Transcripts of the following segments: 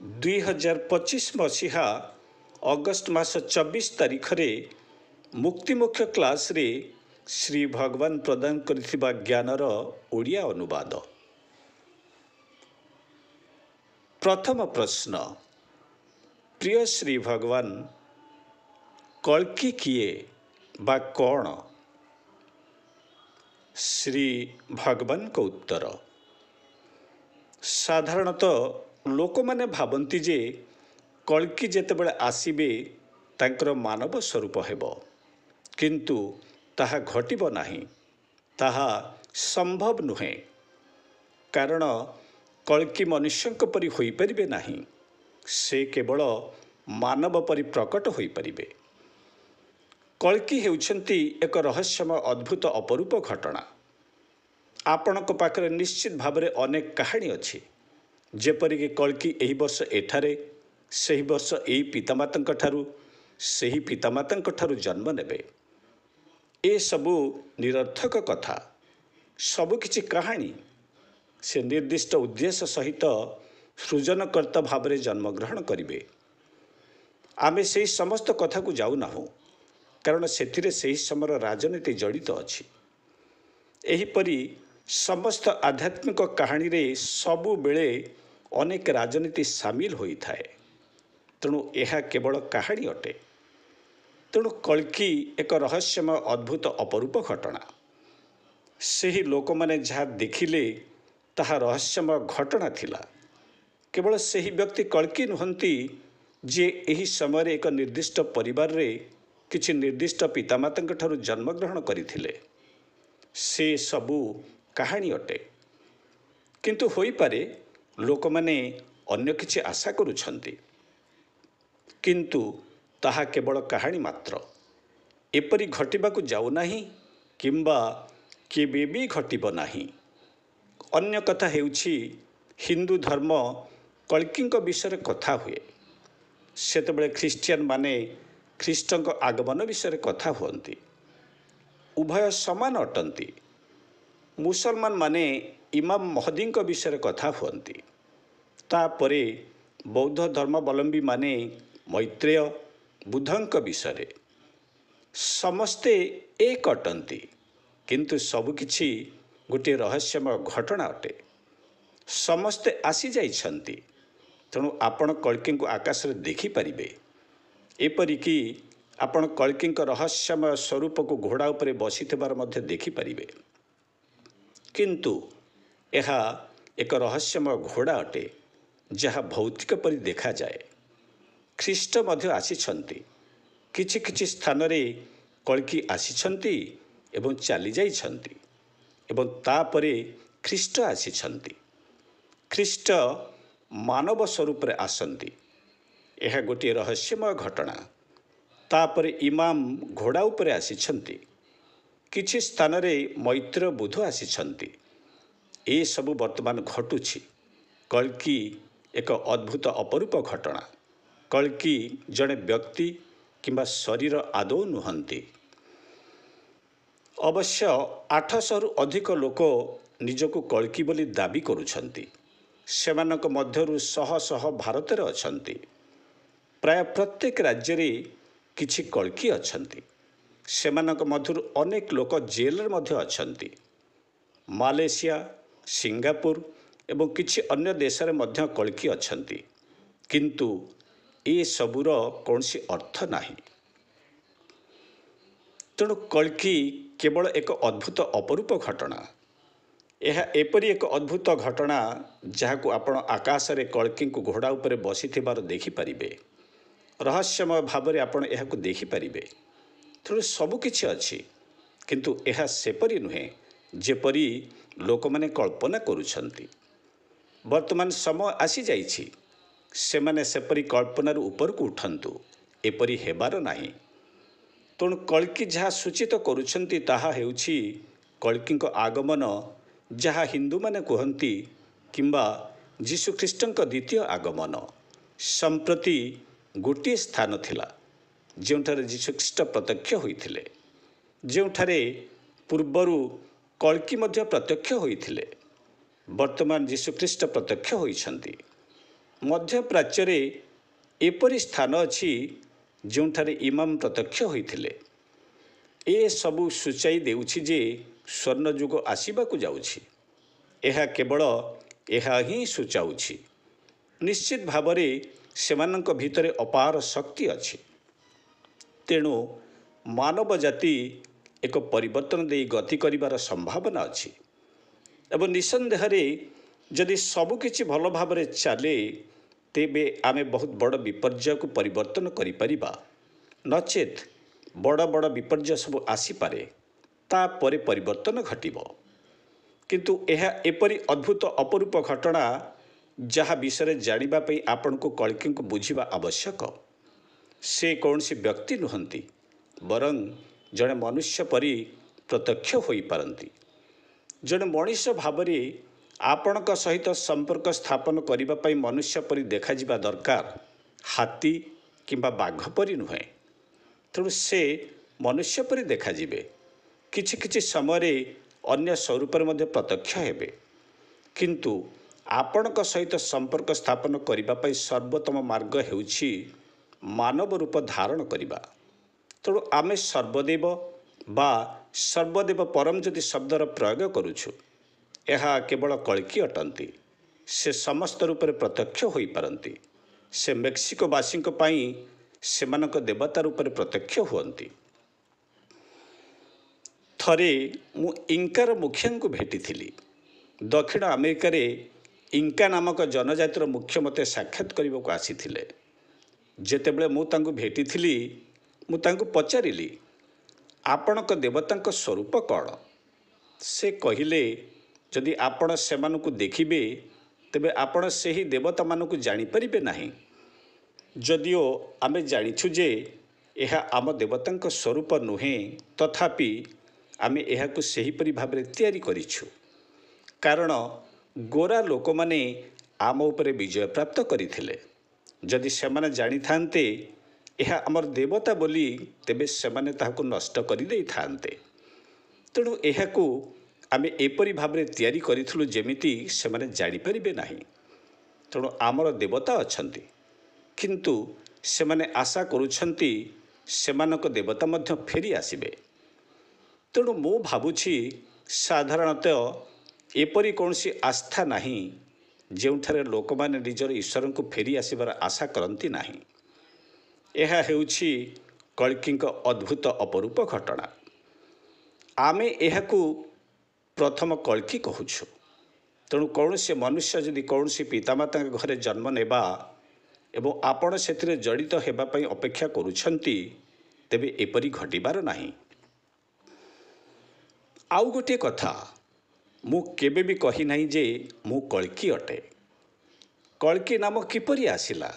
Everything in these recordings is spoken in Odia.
2025 ମସିହା ଅଗଷ୍ଟ ମାସ 24 ତାରିଖରେ ମୁକ୍ତିମୁଖ୍ୟ କ୍ଲାସରେ ଶ୍ରୀ ଭଗବାନ ପ୍ରଦାନ କରିଥିବା ଜ୍ଞାନର ଓଡ଼ିଆ ଅନୁବାଦ। ପ୍ରଥମ ପ୍ରଶ୍ନ, ପ୍ରିୟ ଶ୍ରୀ ଭଗବାନ, କଳ୍କି କିଏ ବା କ'ଣ? ଶ୍ରୀ ଭଗବାନଙ୍କ ଉତ୍ତର, ସାଧାରଣତଃ ଲୋକମାନେ ଭାବନ୍ତି ଯେ କଳ୍କି ଯେତେବେଳେ ଆସିବେ ତାଙ୍କର ମାନବ ସ୍ୱରୂପ ହେବ, କିନ୍ତୁ ତାହା ଘଟିବ ନାହିଁ। ତାହା ସମ୍ଭବ ନୁହେଁ, କାରଣ କଳ୍କି ମନୁଷ୍ୟଙ୍କ ପରି ହୋଇପାରିବେ ନାହିଁ। ସେ କେବଳ ମାନବ ପରି ପ୍ରକଟ ହୋଇପାରିବେ। କଳ୍କି ହେଉଛନ୍ତି ଏକ ରହସ୍ୟମୟ ଅଦ୍ଭୁତ ଅପରୂପ ଘଟଣା। ଆପଣଙ୍କ ପାଖରେ ନିଶ୍ଚିତ ଭାବରେ ଅନେକ କାହାଣୀ ଅଛି, ଯେପରିକି କଳ୍କି ଏହି ବର୍ଷ ଏଠାରେ, ସେହି ବର୍ଷ ଏହି ପିତାମାତାଙ୍କଠାରୁ ଜନ୍ମ ନେବେ। ଏସବୁ ନିରର୍ଥକ କଥା, ସବୁକିଛି କାହାଣୀ। ସେ ନିର୍ଦ୍ଦିଷ୍ଟ ଉଦ୍ଦେଶ୍ୟ ସହିତ ସୃଜନକର୍ତ୍ତା ଭାବରେ ଜନ୍ମଗ୍ରହଣ କରିବେ। ଆମେ ସେହି ସମସ୍ତ କଥାକୁ ଯାଉନାହୁଁ, କାରଣ ସେଥିରେ ସେହି ସମୟର ରାଜନୀତି ଜଡ଼ିତ ଅଛି। ଏହିପରି ସମସ୍ତ ଆଧ୍ୟାତ୍ମିକ କାହାଣୀରେ ସବୁବେଳେ ଅନେକ ରାଜନୀତି ସାମିଲ ହୋଇଥାଏ। ତେଣୁ ଏହା କେବଳ କାହାଣୀ ଅଟେ। ତେଣୁ କଳ୍କି ଏକ ରହସ୍ୟମୟ ଅଦ୍ଭୁତ ଅପରୂପ ଘଟଣା। ସେହି ଲୋକମାନେ ଯାହା ଦେଖିଲେ ତାହା ରହସ୍ୟମୟ ଘଟଣା ଥିଲା। କେବଳ ସେହି ବ୍ୟକ୍ତି କଳ୍କି ନୁହନ୍ତି ଯିଏ ଏହି ସମୟରେ ଏକ ନିର୍ଦ୍ଦିଷ୍ଟ ପରିବାରରେ କିଛି ନିର୍ଦ୍ଦିଷ୍ଟ ପିତାମାତାଙ୍କଠାରୁ ଜନ୍ମଗ୍ରହଣ କରିଥିଲେ। ସେ ସବୁ କାହାଣୀ ଅଟେ। କିନ୍ତୁ ହୋଇପାରେ ଲୋକମାନେ ଅନ୍ୟ କିଛି ଆଶା କରୁଛନ୍ତି, କିନ୍ତୁ ତାହା କେବଳ କାହାଣୀ ମାତ୍ର। ଏପରି ଘଟିବାକୁ ଯାଉନାହିଁ କିମ୍ବା କେବେ ବି ଘଟିବ ନାହିଁ। ଅନ୍ୟ କଥା ହେଉଛି, ହିନ୍ଦୁ ଧର୍ମ କଳ୍କିଙ୍କ ବିଷୟରେ କଥା ହୁଏ, ସେତେବେଳେ ଖ୍ରୀଷ୍ଟିଆନ ମାନେ ଖ୍ରୀଷ୍ଟଙ୍କ ଆଗମନ ବିଷୟରେ କଥା ହୁଅନ୍ତି। ଉଭୟ ସମାନ ଅଟନ୍ତି। ମୁସଲମାନ ମାନେ ଇମାମ ମହଦୀଙ୍କ ବିଷୟରେ କଥା ହୁଅନ୍ତି। ତାପରେ ବୌଦ୍ଧ ଧର୍ମାବଲମ୍ବୀମାନେ ମୈତ୍ରେୟ ବୁଦ୍ଧଙ୍କ ବିଷୟରେ। ସମସ୍ତେ ଏକ ଅଟନ୍ତି, କିନ୍ତୁ ସବୁକିଛି ଗୋଟିଏ ରହସ୍ୟମୟ ଘଟଣା ଅଟେ। ସମସ୍ତେ ଆସିଯାଇଛନ୍ତି, ତେଣୁ ଆପଣ କଳ୍କିଙ୍କୁ ଆକାଶରେ ଦେଖିପାରିବେ। ଏପରିକି ଆପଣ କଳ୍କିଙ୍କ ରହସ୍ୟମୟ ସ୍ୱରୂପକୁ ଘୋଡ଼ା ଉପରେ ବସିଥିବାର ମଧ୍ୟ ଦେଖିପାରିବେ। କିନ୍ତୁ ଏହା ଏକ ରହସ୍ୟମୟ ଘୋଡ଼ା ଅଟେ, ଯାହା ଭୌତିକ ପରି ଦେଖାଯାଏ। ଖ୍ରୀଷ୍ଟ ମଧ୍ୟ ଆସିଛନ୍ତି। କିଛି କିଛି ସ୍ଥାନରେ କଳ୍କି ଆସିଛନ୍ତି ଏବଂ ଚାଲିଯାଇଛନ୍ତି, ଏବଂ ତାପରେ ଖ୍ରୀଷ୍ଟ ଆସିଛନ୍ତି। ଖ୍ରୀଷ୍ଟ ମାନବ ସ୍ୱରୂପରେ ଆସନ୍ତି। ଏହା ଗୋଟିଏ ରହସ୍ୟମୟ ଘଟଣା। ତାପରେ ଇମାମ ଘୋଡ଼ା ଉପରେ ଆସିଛନ୍ତି। କିଛି ସ୍ଥାନରେ ମୈତ୍ରେୟ ବୁଦ୍ଧ ଆସିଛନ୍ତି। ଏସବୁ ବର୍ତ୍ତମାନ ଘଟୁଛି। କଳ୍କି ଏକ ଅଦ୍ଭୁତ ଅପରୂପ ଘଟଣା। କଳ୍କି ଜଣେ ବ୍ୟକ୍ତି କିମ୍ବା ଶରୀର ଆଦୌ ନୁହନ୍ତି। ଅବଶ୍ୟ 800ରୁ ଅଧିକ ଲୋକ ନିଜକୁ କଳ୍କି ବୋଲି ଦାବି କରୁଛନ୍ତି। ସେମାନଙ୍କ ମଧ୍ୟରୁ ଶହ ଶହ ଭାରତରେ ଅଛନ୍ତି। ପ୍ରାୟ ପ୍ରତ୍ୟେକ ରାଜ୍ୟରେ କିଛି କଳ୍କି ଅଛନ୍ତି। ସେମାନଙ୍କ ମଧ୍ୟରୁ ଅନେକ ଲୋକ ଜେଲରେ ମଧ୍ୟ ଅଛନ୍ତି। ମାଲେସିଆ, ସିଙ୍ଗାପୁର ଏବଂ କିଛି ଅନ୍ୟ ଦେଶରେ ମଧ୍ୟ କଳ୍କି ଅଛନ୍ତି, କିନ୍ତୁ ଏସବୁର କୌଣସି ଅର୍ଥ ନାହିଁ। ତେଣୁ କଳ୍କି କେବଳ ଏକ ଅଦ୍ଭୁତ ଅପରୂପ ଘଟଣା। ଏହା ଏପରି ଏକ ଅଦ୍ଭୁତ ଘଟଣା ଯାହାକୁ ଆପଣ ଆକାଶରେ କଳ୍କିଙ୍କୁ ଘୋଡ଼ା ଉପରେ ବସିଥିବାର ଦେଖିପାରିବେ। ରହସ୍ୟମୟ ଭାବରେ ଆପଣ ଏହାକୁ ଦେଖିପାରିବେ। ତେଣୁ ସବୁକିଛି ଅଛି, କିନ୍ତୁ ଏହା ସେପରି ନୁହେଁ ଯେପରି ଲୋକମାନେ କଳ୍ପନା କରୁଛନ୍ତି। ବର୍ତ୍ତମାନ ସମୟ ଆସିଯାଇଛି। ସେମାନେ ସେପରି କଳ୍ପନାରୁ ଉପରକୁ ଉଠନ୍ତୁ। ଏପରି ହେବାର ନାହିଁ। ତେଣୁ କଳ୍କି ଯାହା ସୂଚିତ କରୁଛନ୍ତି ତାହା ହେଉଛି କଳ୍କିଙ୍କ ଆଗମନ, ଯାହା ହିନ୍ଦୁମାନେ କୁହନ୍ତି, କିମ୍ବା ଯୀଶୁଖ୍ରୀଷ୍ଟଙ୍କ ଦ୍ୱିତୀୟ ଆଗମନ। ସମ୍ପ୍ରତି ଗୋଟିଏ ସ୍ଥାନ ଥିଲା ଯେଉଁଠାରେ ଯୀଶୁଖ୍ରୀଷ୍ଟ ପ୍ରତ୍ୟକ୍ଷ ହୋଇଥିଲେ, ଯେଉଁଠାରେ ପୂର୍ବରୁ କଳ୍କି ମଧ୍ୟ ପ୍ରତ୍ୟକ୍ଷ ହୋଇଥିଲେ। ବର୍ତ୍ତମାନ ଯୀଶୁଖ୍ରୀଷ୍ଟ ପ୍ରତ୍ୟକ୍ଷ ହୋଇଛନ୍ତି। ମଧ୍ୟପ୍ରାଚ୍ୟରେ ଏପରି ସ୍ଥାନ ଅଛି ଯେଉଁଠାରେ ଇମାମ ପ୍ରତ୍ୟକ୍ଷ ହୋଇଥିଲେ। ଏସବୁ ସୂଚାଇ ଦେଉଛି ଯେ ସ୍ୱର୍ଣ୍ଣଯୁଗ ଆସିବାକୁ ଯାଉଛି। ଏହା ହିଁ ସୂଚାଉଛି। ନିଶ୍ଚିତ ଭାବରେ ସେମାନଙ୍କ ଭିତରେ ଅପାର ଶକ୍ତି ଅଛି। ତେଣୁ ମାନବ ଜାତି ଏକ ପରିବର୍ତ୍ତନ ଦେଇ ଗତି କରିବାର ସମ୍ଭାବନା ଅଛି ଏବଂ ନିଃସନ୍ଦେହରେ ଯଦି ସବୁକିଛି ଭଲ ଭାବରେ ଚାଲେ ତେବେ ଆମେ ବହୁତ ବଡ଼ ବିପର୍ଯ୍ୟୟକୁ ପରିବର୍ତ୍ତନ କରିପାରିବା। ନଚେତ୍ ବଡ଼ ବଡ଼ ବିପର୍ଯ୍ୟୟ ସବୁ ଆସିପାରେ, ତାପରେ ପରିବର୍ତ୍ତନ ଘଟିବ। କିନ୍ତୁ ଏହା ଏପରି ଅଦ୍ଭୁତ ଅପରୂପ ଘଟଣା ଯାହା ବିଷୟରେ ଜାଣିବା ପାଇଁ ଆପଣଙ୍କୁ କଳ୍କୀଙ୍କୁ ବୁଝିବା ଆବଶ୍ୟକ। ସେ କୌଣସି ବ୍ୟକ୍ତି ନୁହନ୍ତି, ବରଂ ଜଣେ ମନୁଷ୍ୟ ପରି ପ୍ରତ୍ୟକ୍ଷ ହୋଇପାରନ୍ତି। ଜଣେ ମଣିଷ ଭାବରେ ଆପଣଙ୍କ ସହିତ ସମ୍ପର୍କ ସ୍ଥାପନ କରିବା ପାଇଁ ମନୁଷ୍ୟ ପରି ଦେଖାଯିବା ଦରକାର, ହାତୀ କିମ୍ବା ବାଘ ପରି ନୁହେଁ। ତେଣୁ ସେ ମନୁଷ୍ୟ ପରି ଦେଖାଯିବେ। କିଛି କିଛି ସମୟରେ ଅନ୍ୟ ସ୍ୱରୂପରେ ମଧ୍ୟ ପ୍ରତ୍ୟକ୍ଷ ହେବେ। କିନ୍ତୁ ଆପଣଙ୍କ ସହିତ ସମ୍ପର୍କ ସ୍ଥାପନ କରିବା ପାଇଁ ସର୍ବୋତ୍ତମ ମାର୍ଗ ହେଉଛି ମାନବ ରୂପ ଧାରଣ କରିବା। ତେଣୁ ଆମେ ସର୍ବଦେବ ବା ସର୍ବଦେବ ପରମ ଯଦି ଶବ୍ଦର ପ୍ରୟୋଗ କରୁଛୁ, ଏହା କେବଳ କଳ୍କୀ ଅଟନ୍ତି। ସେ ସମସ୍ତ ରୂପରେ ପ୍ରତ୍ୟକ୍ଷ ହୋଇପାରନ୍ତି। ସେ ମେକ୍ସିକୋବାସୀଙ୍କ ପାଇଁ ସେମାନଙ୍କ ଦେବତା ରୂପରେ ପ୍ରତ୍ୟକ୍ଷ ହୁଅନ୍ତି। ଥରେ ମୁଁ ଇଙ୍କାର ମୁଖିଆଙ୍କୁ ଭେଟିଥିଲି। ଦକ୍ଷିଣ ଆମେରିକାରେ ଇଙ୍କା ନାମକ ଜନଜାତିର ମୁଖ୍ୟ ମୋତେ ସାକ୍ଷାତ କରିବାକୁ ଆସିଥିଲେ। ଯେତେବେଳେ ମୁଁ ତାଙ୍କୁ ଭେଟିଥିଲି, ମୁଁ ତାଙ୍କୁ ପଚାରିଲି, ଆପଣଙ୍କ ଦେବତାଙ୍କ ସ୍ୱରୂପ କ'ଣ? ସେ କହିଲେ, ଯଦି ଆପଣ ସେମାନଙ୍କୁ ଦେଖିବେ ତେବେ ଆପଣ ସେହି ଦେବତାମାନଙ୍କୁ ଜାଣିପାରିବେ ନାହିଁ। ଯଦିଓ ଆମେ ଜାଣିଛୁ ଯେ ଏହା ଆମ ଦେବତାଙ୍କ ସ୍ୱରୂପ ନୁହେଁ, ତଥାପି ଆମେ ଏହାକୁ ସେହିପରି ଭାବରେ ତିଆରି କରିଛୁ। କାରଣ ଗୋରା ଲୋକମାନେ ଆମ ଉପରେ ବିଜୟ ପ୍ରାପ୍ତ କରିଥିଲେ। ଯଦି ସେମାନେ ଜାଣିଥାନ୍ତେ ଏହା ଆମର ଦେବତା ବୋଲି, ତେବେ ସେମାନେ ତାହାକୁ ନଷ୍ଟ କରିଦେଇଥାନ୍ତେ। ତେଣୁ ଏହାକୁ ଆମେ ଏପରି ଭାବରେ ତିଆରି କରିଥିଲୁ ଯେମିତି ସେମାନେ ଜାଣିପାରିବେ ନାହିଁ। ତେଣୁ ଆମର ଦେବତା ଅଛନ୍ତି, କିନ୍ତୁ ସେମାନେ ଆଶା କରୁଛନ୍ତି ସେମାନଙ୍କ ଦେବତା ମଧ୍ୟ ଫେରି ଆସିବେ। ତେଣୁ ମୁଁ ଭାବୁଛି ସାଧାରଣତଃ ଏପରି କୌଣସି ଆସ୍ଥା ନାହିଁ ଯେଉଁଠାରେ ଲୋକମାନେ ନିଜର ଈଶ୍ୱରଙ୍କୁ ଫେରି ଆସିବାର ଆଶା କରନ୍ତି ନାହିଁ। ଏହା ହେଉଛି କଳ୍କୀଙ୍କ ଅଦ୍ଭୁତ ଅପରୂପ ଘଟଣା। ଆମେ ଏହାକୁ ପ୍ରଥମ କଳ୍କୀ କହୁଛୁ। ତେଣୁ କୌଣସି ମନୁଷ୍ୟ ଯଦି କୌଣସି ପିତାମାତାଙ୍କ ଘରେ ଜନ୍ମ ନେବା ଏବଂ ଆପଣ ସେଥିରେ ଜଡ଼ିତ ହେବା ପାଇଁ ଅପେକ୍ଷା କରୁଛନ୍ତି, ତେବେ ଏପରି ଘଟିବାର ନାହିଁ। ଆଉ ଗୋଟିଏ କଥା, ମୁଁ କେବେ ବି କହିନାହିଁ ଯେ ମୁଁ କଳ୍କୀ ଅଟେ। କଳ୍କୀ ନାମ କିପରି ଆସିଲା?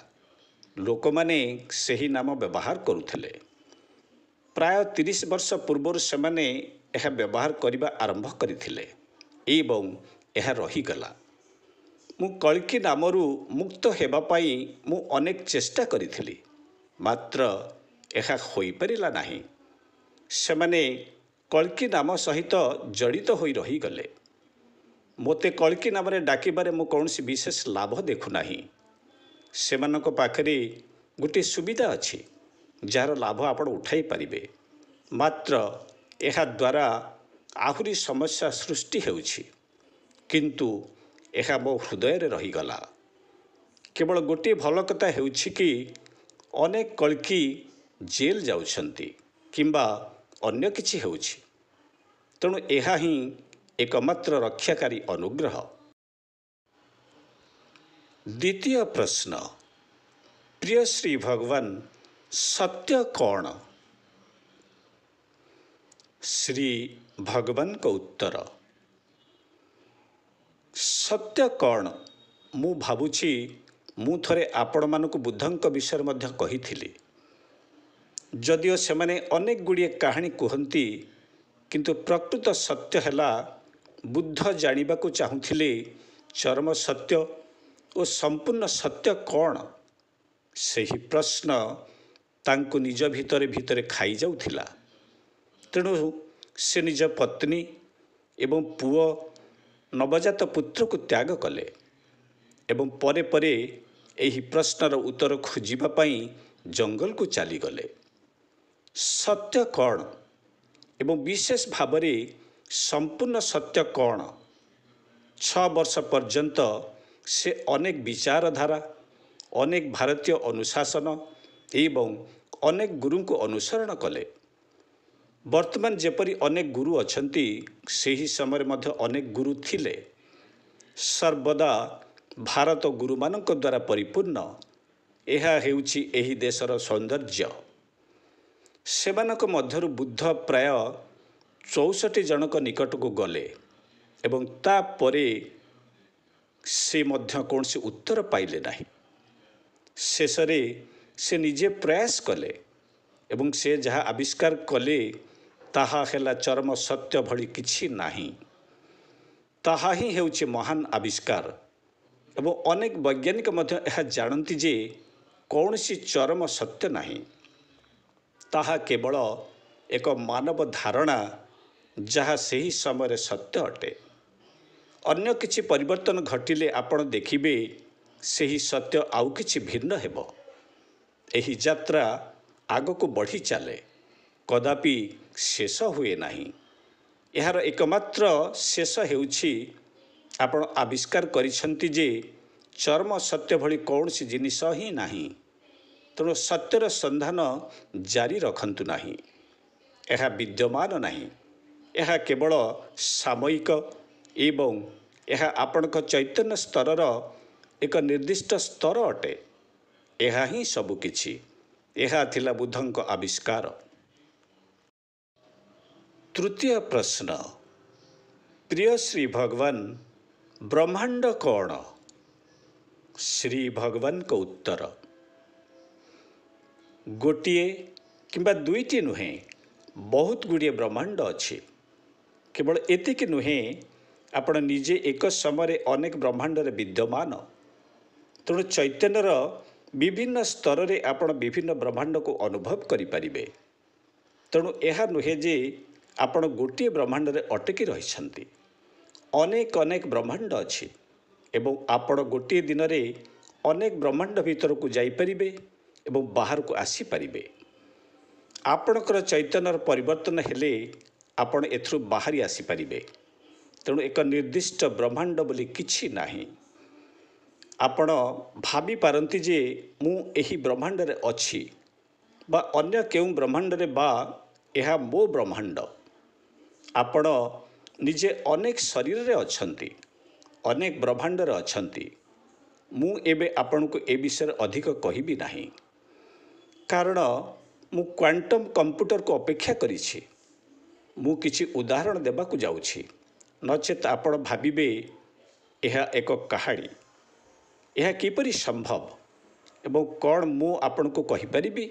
ଲୋକମାନେ ସେହି ନାମ ବ୍ୟବହାର କରୁଥିଲେ। ପ୍ରାୟ 30 ବର୍ଷ ପୂର୍ବରୁ ସେମାନେ ଏହା ବ୍ୟବହାର କରିବା ଆରମ୍ଭ କରିଥିଲେ ଏବଂ ଏହା ରହିଗଲା। ମୁଁ କଳ୍କୀ ନାମରୁ ମୁକ୍ତ ହେବା ପାଇଁ ମୁଁ ଅନେକ ଚେଷ୍ଟା କରିଥିଲି, ମାତ୍ର ଏହା ହୋଇପାରିଲା ନାହିଁ। ସେମାନେ କଳ୍କୀ ନାମ ସହିତ ଜଡ଼ିତ ହୋଇ ରହିଗଲେ। ମୋତେ କଳ୍କୀ ନାମରେ ଡାକିବାରେ ମୁଁ କୌଣସି ବିଶେଷ ଲାଭ ଦେଖୁନାହିଁ। ସେମାନଙ୍କ ପାଖରେ ଗୋଟିଏ ସୁବିଧା ଅଛି ଯାହାର ଲାଭ ଆପଣ ଉଠାଇ ପାରିବେ, ମାତ୍ର ଏହା ଦ୍ୱାରା ଆହୁରି ସମସ୍ୟା ସୃଷ୍ଟି ହେଉଛି। କିନ୍ତୁ ଏହା ମୋ ହୃଦୟରେ ରହିଗଲା। କେବଳ ଗୋଟିଏ ଭଲ କଥା ହେଉଛି କି ଅନେକ କଳ୍କୀ ଜେଲ୍ ଯାଉଛନ୍ତି କିମ୍ବା ଅନ୍ୟ କିଛି ହେଉଛି। ତେଣୁ ଏହା ହିଁ ଏକମାତ୍ର ରକ୍ଷାକାରୀ ଅନୁଗ୍ରହ। ଦ୍ୱିତୀୟ ପ୍ରଶ୍ନ, ପ୍ରିୟ ଶ୍ରୀ ଭଗବାନ, ସତ୍ୟ କ'ଣ? ଶ୍ରୀ ଭଗବାନଙ୍କ ଉତ୍ତର, ସତ୍ୟ କ'ଣ? ମୁଁ ଭାବୁଛି ମୁଁ ଥରେ ଆପଣମାନଙ୍କୁ ବୁଦ୍ଧଙ୍କ ବିଷୟରେ ମଧ୍ୟ କହିଥିଲି। ଯଦିଓ ସେମାନେ ଅନେକ ଗୁଡ଼ିଏ କାହାଣୀ କୁହନ୍ତି, କିନ୍ତୁ ପ୍ରକୃତ ସତ୍ୟ ହେଲା ବୁଦ୍ଧ ଜାଣିବାକୁ ଚାହୁଁଥିଲେ ଚରମ ସତ୍ୟ ଓ ସମ୍ପୂର୍ଣ୍ଣ ସତ୍ୟ କ'ଣ? ସେହି ପ୍ରଶ୍ନ ତାଙ୍କୁ ନିଜ ଭିତରେ ଖାଇଯାଉଥିଲା। ତେଣୁ ସେ ନିଜ ପତ୍ନୀ ଏବଂ ପୁଅ, ନବଜାତ ପୁତ୍ରକୁ ତ୍ୟାଗ କଲେ ଏବଂ ପରେ ଏହି ପ୍ରଶ୍ନର ଉତ୍ତର ଖୋଜିବା ପାଇଁ ଜଙ୍ଗଲକୁ ଚାଲିଗଲେ। ସତ୍ୟ କ'ଣ ଏବଂ ବିଶେଷ ଭାବରେ ସମ୍ପୂର୍ଣ୍ଣ ସତ୍ୟ କ'ଣ? 6 ବର୍ଷ ପର୍ଯ୍ୟନ୍ତ ସେ ଅନେକ ବିଚାରଧାରା, ଅନେକ ଭାରତୀୟ ଅନୁଶାସନ ଏବଂ ଅନେକ ଗୁରୁଙ୍କୁ ଅନୁସରଣ କଲେ। ବର୍ତ୍ତମାନ ଯେପରି ଅନେକ ଗୁରୁ ଅଛନ୍ତି, ସେହି ସମୟରେ ମଧ୍ୟ ଅନେକ ଗୁରୁ ଥିଲେ। ସର୍ବଦା ଭାରତ ଗୁରୁମାନଙ୍କ ଦ୍ୱାରା ପରିପୂର୍ଣ୍ଣ। ଏହା ହେଉଛି ଏହି ଦେଶର ସୌନ୍ଦର୍ଯ୍ୟ। ସେମାନଙ୍କ ମଧ୍ୟରୁ ବୁଦ୍ଧ ପ୍ରାୟ 64 ଜଣଙ୍କ ନିକଟକୁ ଗଲେ ଏବଂ ତାପରେ ସେ ମଧ୍ୟ କୌଣସି ଉତ୍ତର ପାଇଲେ ନାହିଁ। ଶେଷରେ ସେ ନିଜେ ପ୍ରୟାସ କଲେ ଏବଂ ସେ ଯାହା ଆବିଷ୍କାର କଲେ ତାହା ହେଲା ଚରମ ସତ୍ୟ ଭଳି କିଛି ନାହିଁ। ତାହା ହିଁ ହେଉଛି ମହାନ ଆବିଷ୍କାର ଏବଂ ଅନେକ ବୈଜ୍ଞାନିକ ମଧ୍ୟ ଏହା ଜାଣନ୍ତି ଯେ କୌଣସି ଚରମ ସତ୍ୟ ନାହିଁ। ତାହା କେବଳ ଏକ ମାନବ ଧାରଣା ଯାହା ସେହି ସମୟରେ ସତ୍ୟ ଅଟେ। ଅନ୍ୟ କିଛି ପରିବର୍ତ୍ତନ ଘଟିଲେ ଆପଣ ଦେଖିବେ ସେହି ସତ୍ୟ ଆଉ କିଛି ଭିନ୍ନ ହେବ। ଏହି ଯାତ୍ରା ଆଗକୁ ବଢ଼ି ଚାଲେ, କଦାପି ଶେଷ ହୁଏ ନାହିଁ। ଏହାର ଏକମାତ୍ର ଶେଷ ହେଉଛି ଆପଣ ଆବିଷ୍କାର କରିଛନ୍ତି ଯେ ଚରମ ସତ୍ୟ ଭଳି କୌଣସି ଜିନିଷ ହିଁ ନାହିଁ। ତେଣୁ ସତ୍ୟର ସନ୍ଧାନ ଜାରି ରଖନ୍ତୁ ନାହିଁ। ଏହା ବିଦ୍ୟମାନ ନାହିଁ। ଏହା କେବଳ ସାମୟିକ ଏବଂ ଏହା ଆପଣଙ୍କ ଚୈତନ୍ୟ ସ୍ତରର ଏକ ନିର୍ଦ୍ଦିଷ୍ଟ ସ୍ତର ଅଟେ। ଏହା ହିଁ ସବୁକିଛି। ଏହା ଥିଲା ବୁଦ୍ଧଙ୍କ ଆବିଷ୍କାର। ତୃତୀୟ ପ୍ରଶ୍ନ, ପ୍ରିୟ ଶ୍ରୀ ଭଗବାନ, ବ୍ରହ୍ମାଣ୍ଡ କ'ଣ? ଶ୍ରୀ ଭଗବାନଙ୍କ ଉତ୍ତର, ଗୋଟିଏ କିମ୍ବା ଦୁଇଟି ନୁହେଁ, ବହୁତ ଗୁଡ଼ିଏ ବ୍ରହ୍ମାଣ୍ଡ ଅଛି। କେବଳ ଏତିକି ନୁହେଁ, ଆପଣ ନିଜେ ଏକ ସମୟରେ ଅନେକ ବ୍ରହ୍ମାଣ୍ଡରେ ବିଦ୍ୟମାନ। ତେଣୁ ଚୈତନ୍ୟର ବିଭିନ୍ନ ସ୍ତରରେ ଆପଣ ବିଭିନ୍ନ ବ୍ରହ୍ମାଣ୍ଡକୁ ଅନୁଭବ କରିପାରିବେ। ତେଣୁ ଏହା ନୁହେଁ ଯେ ଆପଣ ଗୋଟିଏ ବ୍ରହ୍ମାଣ୍ଡରେ ଅଟକି ରହିଛନ୍ତି। ଅନେକ ଅନେକ ବ୍ରହ୍ମାଣ୍ଡ ଅଛି ଏବଂ ଆପଣ ଗୋଟିଏ ଦିନରେ ଅନେକ ବ୍ରହ୍ମାଣ୍ଡ ଭିତରକୁ ଯାଇପାରିବେ ଏବଂ ବାହାରକୁ ଆସିପାରିବେ। ଆପଣଙ୍କର ଚୈତନ୍ୟର ପରିବର୍ତ୍ତନ ହେଲେ ଆପଣ ଏଥିରୁ ବାହାରି ଆସିପାରିବେ। ତେଣୁ ଏକ ନିର୍ଦ୍ଦିଷ୍ଟ ବ୍ରହ୍ମାଣ୍ଡ ବୋଲି କିଛି ନାହିଁ। ଆପଣ ଭାବିପାରନ୍ତି ଯେ ମୁଁ ଏହି ବ୍ରହ୍ମାଣ୍ଡରେ ଅଛି ବା ଅନ୍ୟ କେଉଁ ବ୍ରହ୍ମାଣ୍ଡରେ ବା ଏହା ମୋ ବ୍ରହ୍ମାଣ୍ଡ। ଆପଣ ନିଜେ ଅନେକ ଶରୀରରେ ଅଛନ୍ତି, ଅନେକ ବ୍ରହ୍ମାଣ୍ଡରେ ଅଛନ୍ତି। ମୁଁ ଏବେ ଆପଣଙ୍କୁ ଏ ବିଷୟରେ ଅଧିକ କହିବି ନାହିଁ, କାରଣ ମୁଁ କ୍ୱାଣ୍ଟମ୍ କମ୍ପ୍ୟୁଟରକୁ ଅପେକ୍ଷା କରିଛି। ମୁଁ କିଛି ଉଦାହରଣ ଦେବାକୁ ଯାଉଛି, ନଚେତ୍ ଆପଣ ଭାବିବେ ଏହା ଏକ କାହାଣୀ। ଏହା କିପରି ସମ୍ଭବ ଏବଂ କ'ଣ ମୁଁ ଆପଣଙ୍କୁ କହିପାରିବି?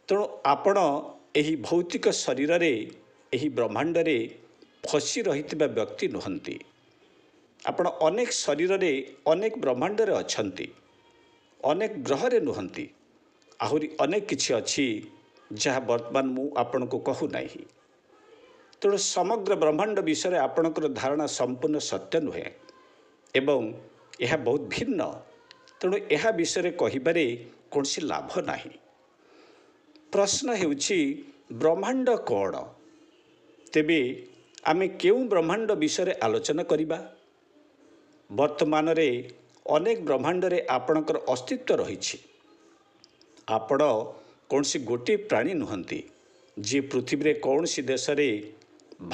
ତେଣୁ ଆପଣ ଏହି ଭୌତିକ ଶରୀରରେ, ଏହି ବ୍ରହ୍ମାଣ୍ଡରେ ଫସି ରହିଥିବା ବ୍ୟକ୍ତି ନୁହନ୍ତି। ଆପଣ ଅନେକ ଶରୀରରେ, ଅନେକ ବ୍ରହ୍ମାଣ୍ଡରେ ଅଛନ୍ତି, ଅନେକ ଗ୍ରହରେ ନୁହନ୍ତି। ଆହୁରି ଅନେକ କିଛି ଅଛି ଯାହା ବର୍ତ୍ତମାନ ମୁଁ ଆପଣଙ୍କୁ କହୁନାହିଁ। ତେଣୁ ସମଗ୍ର ବ୍ରହ୍ମାଣ୍ଡ ବିଷୟରେ ଆପଣଙ୍କର ଧାରଣା ସମ୍ପୂର୍ଣ୍ଣ ସତ୍ୟ ନୁହେଁ ଏବଂ ଏହା ବହୁତ ଭିନ୍ନ। ତେଣୁ ଏହା ବିଷୟରେ କହିବାରେ କୌଣସି ଲାଭ ନାହିଁ। ପ୍ରଶ୍ନ ହେଉଛି, ବ୍ରହ୍ମାଣ୍ଡ କ'ଣ? ତେବେ ଆମେ କେଉଁ ବ୍ରହ୍ମାଣ୍ଡ ବିଷୟରେ ଆଲୋଚନା କରିବା? ବର୍ତ୍ତମାନରେ ଅନେକ ବ୍ରହ୍ମାଣ୍ଡରେ ଆପଣଙ୍କର ଅସ୍ତିତ୍ୱ ରହିଛି। ଆପଣ କୌଣସି ଗୋଟିଏ ପ୍ରାଣୀ ନୁହନ୍ତି ଯିଏ ପୃଥିବୀରେ କୌଣସି ଦେଶରେ,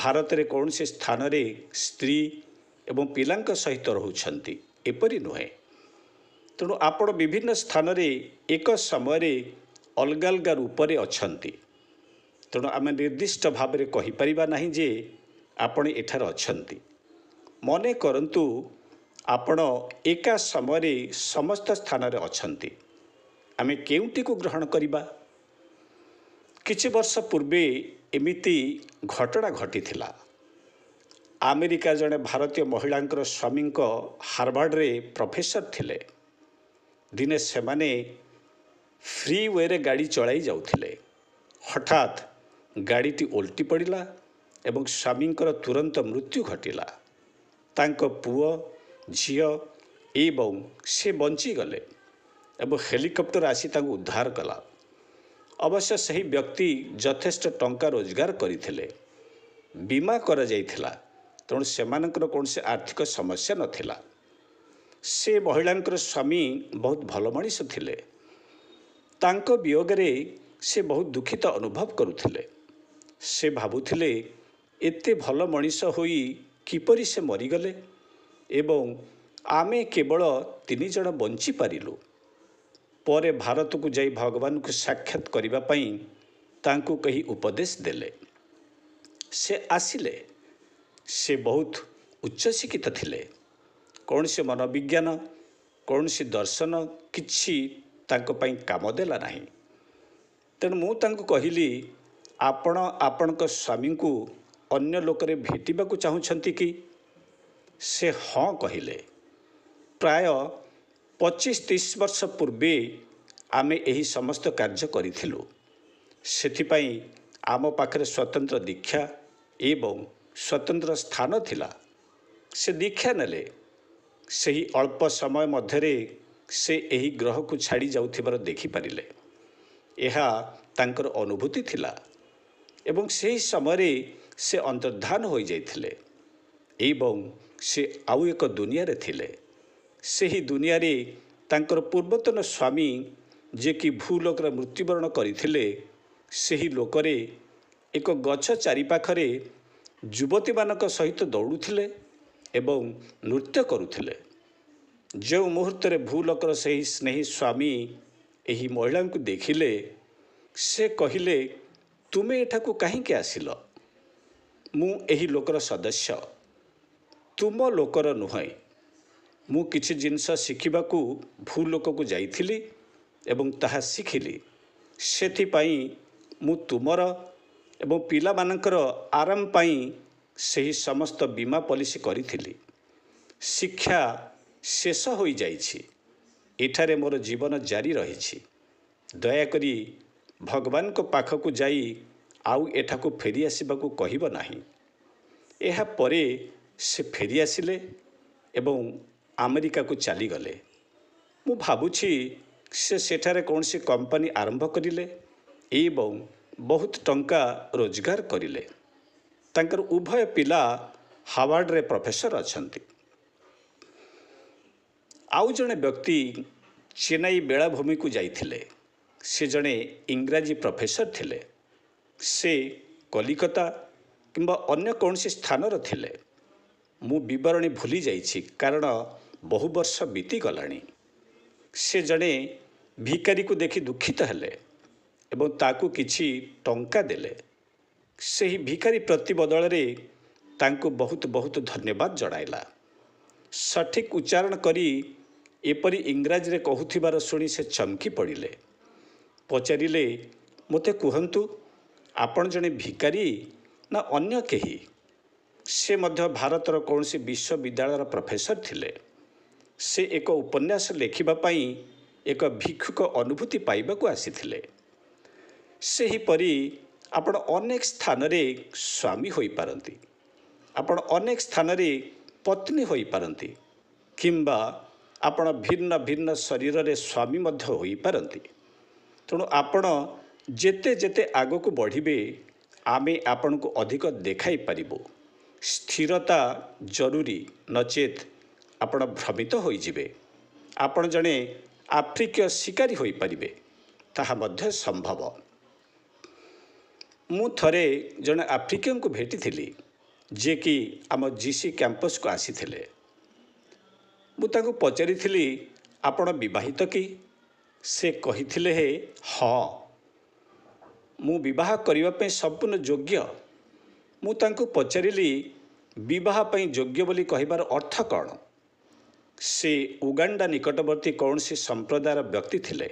ଭାରତରେ କୌଣସି ସ୍ଥାନରେ ସ୍ତ୍ରୀ ଏବଂ ପିଲାଙ୍କ ସହିତ ରହୁଛନ୍ତି, ଏପରି ନୁହେଁ। ତେଣୁ ଆପଣ ବିଭିନ୍ନ ସ୍ଥାନରେ ଏକ ସମୟରେ ଅଲଗା ଅଲଗା ରୂପରେ ଅଛନ୍ତି। ତେଣୁ ଆମେ ନିର୍ଦ୍ଦିଷ୍ଟ ଭାବରେ କହିପାରିବା ନାହିଁ ଯେ ଆପଣ ଏଠାରେ ଅଛନ୍ତି। ମନେ କରନ୍ତୁ ଆପଣ ଏକା ସମୟରେ ସମସ୍ତ ସ୍ଥାନରେ ଅଛନ୍ତି। ଆମେ କେଉଁଟିକୁ ଗ୍ରହଣ କରିବା? କିଛି ବର୍ଷ ପୂର୍ବେ ଏମିତି ଘଟଣା ଘଟିଥିଲା। ଆମେରିକା ଜଣେ ଭାରତୀୟ ମହିଳାଙ୍କର ସ୍ୱାମୀଙ୍କ ହାର୍ଭାର୍ଡରେ ପ୍ରଫେସର ଥିଲେ। ଦିନେ ସେମାନେ ଫ୍ରି ୱେରେ ଗାଡ଼ି ଚଳାଇ ଯାଉଥିଲେ। ହଠାତ୍ ଗାଡ଼ିଟି ଓଲଟି ପଡ଼ିଲା ଏବଂ ସ୍ୱାମୀଙ୍କର ତୁରନ୍ତ ମୃତ୍ୟୁ ଘଟିଲା। ତାଙ୍କ ପୁଅ, ଝିଅ ଏବଂ ସେ ବଞ୍ଚିଗଲେ ଏବଂ ହେଲିକପ୍ଟର ଆସି ତାଙ୍କୁ ଉଦ୍ଧାର କଲା। ଅବଶ୍ୟ ସେହି ବ୍ୟକ୍ତି ଯଥେଷ୍ଟ ଟଙ୍କା ରୋଜଗାର କରିଥିଲେ, ବୀମା କରାଯାଇଥିଲା, ତେଣୁ ସେମାନଙ୍କର କୌଣସି ଆର୍ଥିକ ସମସ୍ୟା ନଥିଲା। ସେ ମହିଳାଙ୍କର ସ୍ୱାମୀ ବହୁତ ଭଲ ମଣିଷ ଥିଲେ। ତାଙ୍କ ବିୟୋଗରେ ସେ ବହୁତ ଦୁଃଖିତ ଅନୁଭବ କରୁଥିଲେ। ସେ ଭାବୁଥିଲେ ଏତେ ଭଲ ମଣିଷ ହୋଇ କିପରି ସେ ମରିଗଲେ ଏବଂ ଆମେ କେବଳ 3 ଜଣ ବଞ୍ଚିପାରିଲୁ। ପରେ ଭାରତକୁ ଯାଇ ଭଗବାନଙ୍କୁ ସାକ୍ଷାତ କରିବା ପାଇଁ ତାଙ୍କୁ କେହି ଉପଦେଶ ଦେଲେ। ସେ ଆସିଲେ। ସେ ବହୁତ ଉଚ୍ଚଶିକ୍ଷିତ ଥିଲେ। କୌଣସି ମନୋବିଜ୍ଞାନ, କୌଣସି ଦର୍ଶନ କିଛି ତାଙ୍କ ପାଇଁ କାମ ଦେଲା ନାହିଁ। ତେଣୁ ମୁଁ ତାଙ୍କୁ କହିଲି, ଆପଣ ଆପଣଙ୍କ ସ୍ୱାମୀଙ୍କୁ ଅନ୍ୟ ଲୋକରେ ଭେଟିବାକୁ ଚାହୁଁଛନ୍ତି କି? ସେ ହଁ କହିଲେ। ପ୍ରାୟ 25-30 ବର୍ଷ ପୂର୍ବେ ଆମେ ଏହି ସମସ୍ତ କାର୍ଯ୍ୟ କରିଥିଲୁ। ସେଥିପାଇଁ ଆମ ପାଖରେ ସ୍ୱତନ୍ତ୍ର ଦୀକ୍ଷା ଏବଂ ସ୍ୱତନ୍ତ୍ର ସ୍ଥାନ ଥିଲା। ସେ ଦୀକ୍ଷା ନେଲେ। ସେହି ଅଳ୍ପ ସମୟ ମଧ୍ୟରେ ସେ ଏହି ଗ୍ରହକୁ ଛାଡ଼ି ଯାଉଥିବାର ଦେଖିପାରିଲେ। ଏହା ତାଙ୍କର ଅନୁଭୂତି ଥିଲା ଏବଂ ସେହି ସମୟରେ ସେ ଅନ୍ତର୍ଦ୍ଧାନ ହୋଇଯାଇଥିଲେ ଏବଂ ସେ ଆଉ ଏକ ଦୁନିଆରେ ଥିଲେ। ସେହି ଦୁନିଆରେ ତାଙ୍କର ପୂର୍ବତନ ସ୍ୱାମୀ, ଯିଏକି ଭୂଲୋକରେ ମୃତ୍ୟୁବରଣ କରିଥିଲେ, ସେହି ଲୋକରେ ଏକ ଗଛ ଚାରିପାଖରେ ଯୁବତୀମାନଙ୍କ ସହିତ ଦୌଡ଼ୁଥିଲେ ଏବଂ ନୃତ୍ୟ କରୁଥିଲେ। ଯେଉଁ ମୁହୂର୍ତ୍ତରେ ଭୂଲୋକର ସେହି ସ୍ନେହୀ ସ୍ୱାମୀ ଏହି ମହିଳାଙ୍କୁ ଦେଖିଲେ, ସେ କହିଲେ, ତୁମେ ଏଠାକୁ କାହିଁକି ଆସିଲ? ମୁଁ ଏହି ଲୋକର ସଦସ୍ୟ, ତୁମ ଲୋକର ନୁହେଁ। ମୁଁ କିଛି ଜିନିଷ ଶିଖିବାକୁ ଭୂଲୋକକୁ ଯାଇଥିଲି ଏବଂ ତାହା ଶିଖିଲି। ସେଥିପାଇଁ ମୁଁ ତୁମର ଏବଂ ପିଲାମାନଙ୍କର ଆରାମ ପାଇଁ ସେହି ସମସ୍ତ ବୀମା ପଲିସି କରିଥିଲି। ଶିକ୍ଷା ଶେଷ ହୋଇଯାଇଛି। ଏଠାରେ ମୋର ଜୀବନ ଜାରି ରହିଛି। ଦୟାକରି ଭଗବାନଙ୍କ ପାଖକୁ ଯାଇ ଆଉ ଏଠାକୁ ଫେରିଆସିବାକୁ କହିବ ନାହିଁ। ଏହାପରେ ସେ ଫେରିଆସିଲେ ଏବଂ ଆମେରିକାକୁ ଚାଲିଗଲେ। ମୁଁ ଭାବୁଛି ସେ ସେଠାରେ କୌଣସି କମ୍ପାନୀ ଆରମ୍ଭ କରିଲେ ଏବଂ ବହୁତ ଟଙ୍କା ରୋଜଗାର କରିଲେ। ତାଙ୍କର ଉଭୟ ପିଲା ହାର୍ଭାର୍ଡରେ ପ୍ରଫେସର ଅଛନ୍ତି। ଆଉ ଜଣେ ବ୍ୟକ୍ତି ଚେନ୍ନାଇ ବେଳାଭୂମିକୁ ଯାଇଥିଲେ। ସେ ଜଣେ ଇଂରାଜୀ ପ୍ରଫେସର ଥିଲେ। ସେ କଲିକତା କିମ୍ବା ଅନ୍ୟ କୌଣସି ସ୍ଥାନର ଥିଲେ। ମୁଁ ବିବରଣୀ ଭୁଲି ଯାଇଛି କାରଣ ବହୁ ବର୍ଷ ବିତିଗଲାଣି। ସେ ଜଣେ ଭିକାରୀକୁ ଦେଖି ଦୁଃଖିତ ହେଲେ ଏବଂ ତାକୁ କିଛି ଟଙ୍କା ଦେଲେ। ସେହି ଭିକାରୀ ପ୍ରତି ବଦଳରେ ତାଙ୍କୁ ବହୁତ ବହୁତ ଧନ୍ୟବାଦ ଜଣାଇଲା। ସଠିକ୍ ଉଚ୍ଚାରଣ କରି ଏପରି ଇଂରାଜୀରେ କହୁଥିବାର ଶୁଣି ସେ ଚମକି ପଡ଼ିଲେ। ପଚାରିଲେ, ମୋତେ କୁହନ୍ତୁ, ଆପଣ ଜଣେ ଭିକାରୀ ନା ଅନ୍ୟ କେହି? ସେ ମଧ୍ୟ ଭାରତର କୌଣସି ବିଶ୍ୱବିଦ୍ୟାଳୟର ପ୍ରଫେସର ଥିଲେ। ସେ ଏକ ଉପନ୍ୟାସ ଲେଖିବା ପାଇଁ ଏକ ଭିକ୍ଷୁକ ଅନୁଭୂତି ପାଇବାକୁ ଆସିଥିଲେ। ସେହିପରି ଆପଣ ଅନେକ ସ୍ଥାନରେ ସ୍ୱାମୀ ହୋଇପାରନ୍ତି। ଆପଣ ଅନେକ ସ୍ଥାନରେ ପତ୍ନୀ ହୋଇପାରନ୍ତି କିମ୍ବା ଆପଣ ଭିନ୍ନ ଭିନ୍ନ ଶରୀରରେ ସ୍ୱାମୀ ମଧ୍ୟ ହୋଇପାରନ୍ତି। ତେଣୁ ଆପଣ ଯେତେ ଯେତେ ଆଗକୁ ବଢ଼ିବେ, ଆମେ ଆପଣଙ୍କୁ ଅଧିକ ଦେଖାଇ ପାରିବୁ। ସ୍ଥିରତା ଜରୁରୀ, ନଚେତ୍ ଆପଣ ଭ୍ରମିତ ହୋଇଯିବେ। ଆପଣ ଜଣେ ଆଫ୍ରିକୀୟ ଶିକାରୀ ହୋଇପାରିବେ, ତାହା ମଧ୍ୟ ସମ୍ଭବ। ମୁଁ ଥରେ ଜଣେ ଆଫ୍ରିକୀୟଙ୍କୁ ଭେଟିଥିଲି, ଯିଏକି ଆମ GC କ୍ୟାମ୍ପସକୁ ଆସିଥିଲେ। ମୁଁ ତାଙ୍କୁ ପଚାରିଥିଲି, ଆପଣ ବିବାହିତ କି? ସେ କହିଥିଲେ, ହଁ, ମୁଁ ବିବାହ କରିବା ପାଇଁ ସମ୍ପୂର୍ଣ୍ଣ ଯୋଗ୍ୟ। ମୁଁ ତାଙ୍କୁ ପଚାରିଲି, ବିବାହ ପାଇଁ ଯୋଗ୍ୟ ବୋଲି କହିବାର ଅର୍ଥ କ'ଣ? ସେ ଉଗାଣ୍ଡା ନିକଟବର୍ତ୍ତୀ କୌଣସି ସମ୍ପ୍ରଦାୟର ବ୍ୟକ୍ତି ଥିଲେ।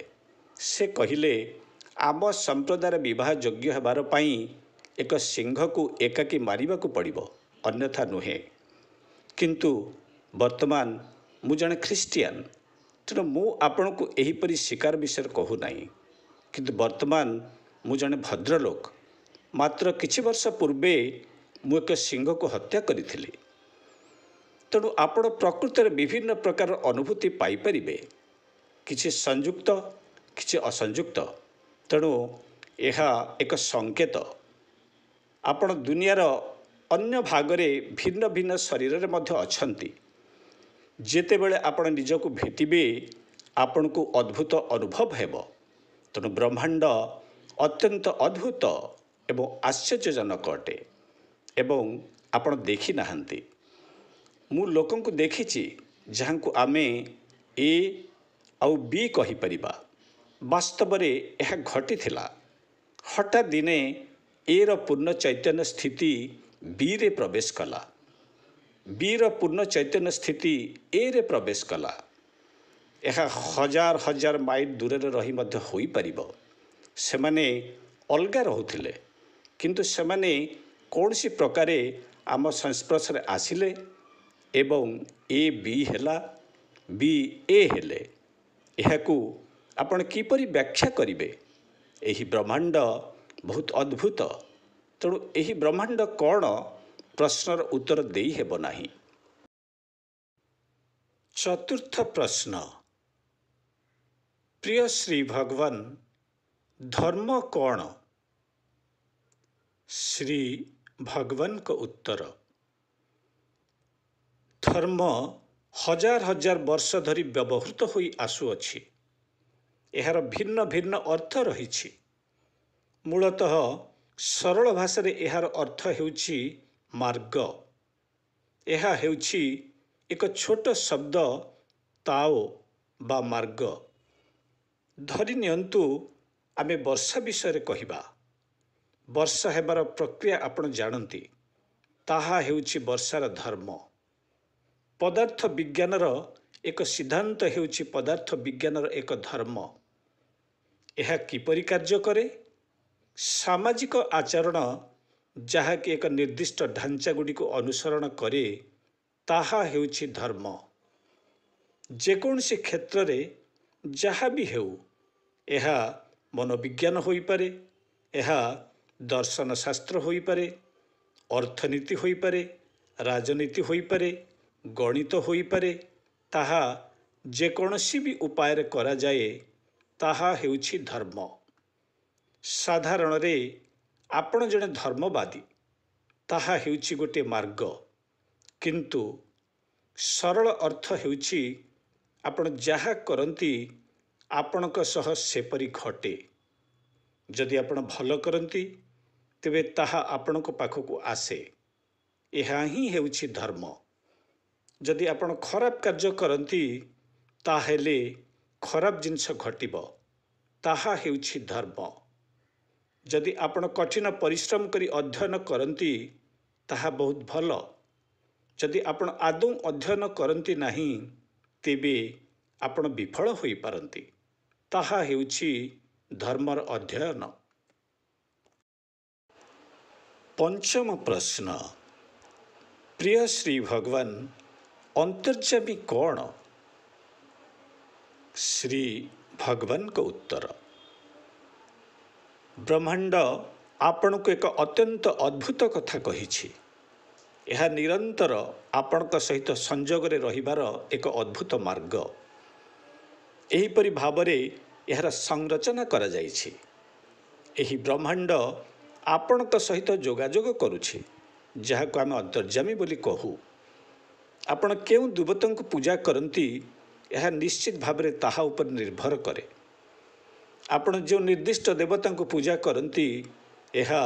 ସେ କହିଲେ, ଆମ ସମ୍ପ୍ରଦାୟର ବିବାହ ଯୋଗ୍ୟ ହେବାର ପାଇଁ ଏକ ସିଂହକୁ ଏକାକୀ ମାରିବାକୁ ପଡ଼ିବ, ଅନ୍ୟଥା ନୁହେଁ। କିନ୍ତୁ ବର୍ତ୍ତମାନ ମୁଁ ଜଣେ ଖ୍ରୀଷ୍ଟିଆନ, ତେଣୁ ମୁଁ ଆପଣଙ୍କୁ ଏହିପରି ଶିକାର ବିଷୟରେ କହୁନାହିଁ। କିନ୍ତୁ ବର୍ତ୍ତମାନ ମୁଁ ଜଣେ ଭଦ୍ରଲୋକ। ମାତ୍ର କିଛି ବର୍ଷ ପୂର୍ବେ ମୁଁ ଏକ ସିଂହକୁ ହତ୍ୟା କରିଥିଲି। ତେଣୁ ଆପଣ ପ୍ରକୃତରେ ବିଭିନ୍ନ ପ୍ରକାର ଅନୁଭୂତି ପାଇପାରିବେ, କିଛି ସଂଯୁକ୍ତ କିଛି ଅସଂଯୁକ୍ତ। ତେଣୁ ଏହା ଏକ ସଂକେତ। ଆପଣ ଦୁନିଆର ଅନ୍ୟ ଭାଗରେ ଭିନ୍ନ ଭିନ୍ନ ଶରୀରରେ ମଧ୍ୟ ଅଛନ୍ତି। ଯେତେବେଳେ ଆପଣ ନିଜକୁ ଭେଟିବେ ଆପଣଙ୍କୁ ଅଦ୍ଭୁତ ଅନୁଭବ ହେବ। ତେଣୁ ବ୍ରହ୍ମାଣ୍ଡ ଅତ୍ୟନ୍ତ ଅଦ୍ଭୁତ ଏବଂ ଆଶ୍ଚର୍ଯ୍ୟଜନକ ଅଟେ ଏବଂ ଆପଣ ଦେଖି ନାହାନ୍ତି। ମୁଁ ଲୋକଙ୍କୁ ଦେଖିଛି ଯାହାଙ୍କୁ ଆମେ ଏ ଆଉ ବି କହିପାରିବା। ବାସ୍ତବରେ ଏହା ଘଟିଥିଲା। ହଠାତ୍ ଦିନେ ଏର ପୂର୍ଣ୍ଣ ଚୈତନ୍ୟ ସ୍ଥିତି ବିରେ ପ୍ରବେଶ କଲା, ବିର ପୂର୍ଣ୍ଣ ଚୈତନ୍ୟ ସ୍ଥିତି ଏରେ ପ୍ରବେଶ କଲା। ଏହା ହଜାର ହଜାର ମାଇଲ ଦୂରରେ ରହି ମଧ୍ୟ ହୋଇପାରିବ। ସେମାନେ ଅଲଗା ରହୁଥିଲେ କିନ୍ତୁ ସେମାନେ କୌଣସି ପ୍ରକାରେ ଆମ ସଂସ୍ପର୍ଶରେ ଆସିଲେ ଏବଂ ଏ ବି ହେଲା, ବି ଏ ହେଲେ। ଏହାକୁ ଆପଣ କିପରି ବ୍ୟାଖ୍ୟା କରିବେ? ଏହି ବ୍ରହ୍ମାଣ୍ଡ ବହୁତ ଅଦ୍ଭୁତ। ତେଣୁ ଏହି ବ୍ରହ୍ମାଣ୍ଡ କ'ଣ ପ୍ରଶ୍ନର ଉତ୍ତର ଦେଇ ହେବ ନାହିଁ। ଚତୁର୍ଥ ପ୍ରଶ୍ନ, ପ୍ରିୟ ଶ୍ରୀ ଭଗବାନ, ଧର୍ମ କ'ଣ? ଶ୍ରୀ ଭଗବାନଙ୍କ ଉତ୍ତର, ଧର୍ମ ହଜାର ହଜାର ବର୍ଷ ଧରି ବ୍ୟବହୃତ ହୋଇ ଆସୁଅଛି। ଏହାର ଭିନ୍ନ ଭିନ୍ନ ଅର୍ଥ ରହିଛି। ମୂଳତଃ ସରଳ ଭାଷାରେ ଏହାର ଅର୍ଥ ହେଉଛି ମାର୍ଗ। ଏହା ହେଉଛି ଏକ ଛୋଟ ଶବ୍ଦ ତାଓ ବା ମାର୍ଗ। ଧରି ନିଅନ୍ତୁ ଆମେ ବର୍ଷା ବିଷୟରେ କହିବା। ବର୍ଷା ହେବାର ପ୍ରକ୍ରିୟା ଆପଣ ଜାଣନ୍ତି। ତାହା ହେଉଛି ବର୍ଷାର ଧର୍ମ। ପଦାର୍ଥ ବିଜ୍ଞାନର ଏକ ସିଦ୍ଧାନ୍ତ ହେଉଛି ପଦାର୍ଥ ବିଜ୍ଞାନର ଏକ ଧର୍ମ। ଏହା କିପରି କାର୍ଯ୍ୟ କରେ? ସାମାଜିକ ଆଚରଣ ଯାହାକି ଏକ ନିର୍ଦ୍ଦିଷ୍ଟ ଢାଞ୍ଚା ଗୁଡ଼ିକୁ ଅନୁସରଣ କରେ, ତାହା ହେଉଛି ଧର୍ମ। ଯେକୌଣସି କ୍ଷେତ୍ରରେ ଯାହା ବି ହେଉ, ଏହା ମନୋବିଜ୍ଞାନ ହୋଇପାରେ, ଏହା ଦର୍ଶନ ଶାସ୍ତ୍ର ହୋଇପାରେ, ଅର୍ଥନୀତି ହୋଇପାରେ, ରାଜନୀତି ହୋଇପାରେ, ଗଣିତ ହୋଇପାରେ, ତାହା ଯେକୌଣସି ବି ଉପାୟରେ କରାଯାଏ, ତାହା ହେଉଛି ଧର୍ମ। ସାଧାରଣରେ ଆପଣ ଜଣେ ଧର୍ମବାଦୀ, ତାହା ହେଉଛି ଗୋଟିଏ ମାର୍ଗ। କିନ୍ତୁ ସରଳ ଅର୍ଥ ହେଉଛି ଆପଣ ଯାହା କରନ୍ତି ଆପଣଙ୍କ ସହ ସେପରି ଘଟେ। ଯଦି ଆପଣ ଭଲ କରନ୍ତି ତେବେ ତାହା ଆପଣଙ୍କ ପାଖକୁ ଆସେ। ଏହା ହିଁ ହେଉଛି ଧର୍ମ। ଯଦି ଆପଣ ଖରାପ କାର୍ଯ୍ୟ କରନ୍ତି ତାହେଲେ ଖରାପ ଜିନିଷ ଘଟିବ। ତାହା ହେଉଛି ଧର୍ମ। ଯଦି ଆପଣ କଠିନ ପରିଶ୍ରମ କରି ଅଧ୍ୟୟନ କରନ୍ତି ତାହା ବହୁତ ଭଲ। ଯଦି ଆପଣ ଆଦୌ ଅଧ୍ୟୟନ କରନ୍ତି ନାହିଁ ତେବେ ଆପଣ ବିଫଳ ହୋଇପାରନ୍ତି। ତାହା ହେଉଛି ଧର୍ମର ଅଧ୍ୟୟନ। ପଞ୍ଚମ ପ୍ରଶ୍ନ, ପ୍ରିୟ ଶ୍ରୀ ଭଗବାନ, ଅନ୍ତର୍ଯ୍ୟାମୀ କ'ଣ? ଶ୍ରୀ ଭଗବାନଙ୍କ ଉତ୍ତର, ବ୍ରହ୍ମାଣ୍ଡ ଆପଣଙ୍କୁ ଏକ ଅତ୍ୟନ୍ତ ଅଦ୍ଭୁତ କଥା କହିଛି। ଏହା ନିରନ୍ତର ଆପଣଙ୍କ ସହିତ ସଂଯୋଗରେ ରହିବାର ଏକ ଅଦ୍ଭୁତ ମାର୍ଗ। ଏହିପରି ଭାବରେ ଏହାର ସଂରଚନା କରାଯାଇଛି। ଏହି ବ୍ରହ୍ମାଣ୍ଡ ଆପଣଙ୍କ ସହିତ ଯୋଗାଯୋଗ କରୁଛି, ଯାହାକୁ ଆମେ ଅନ୍ତର୍ଯ୍ୟାମୀ ବୋଲି କହୁ। ଆପଣ କେଉଁ ଦେବତାଙ୍କୁ ପୂଜା କରନ୍ତି ଏହା ନିଶ୍ଚିତ ଭାବରେ ତାହା ଉପରେ ନିର୍ଭର କରେ। ଆପଣ ଯେଉଁ ନିର୍ଦ୍ଦିଷ୍ଟ ଦେବତାଙ୍କୁ ପୂଜା କରନ୍ତି ଏହା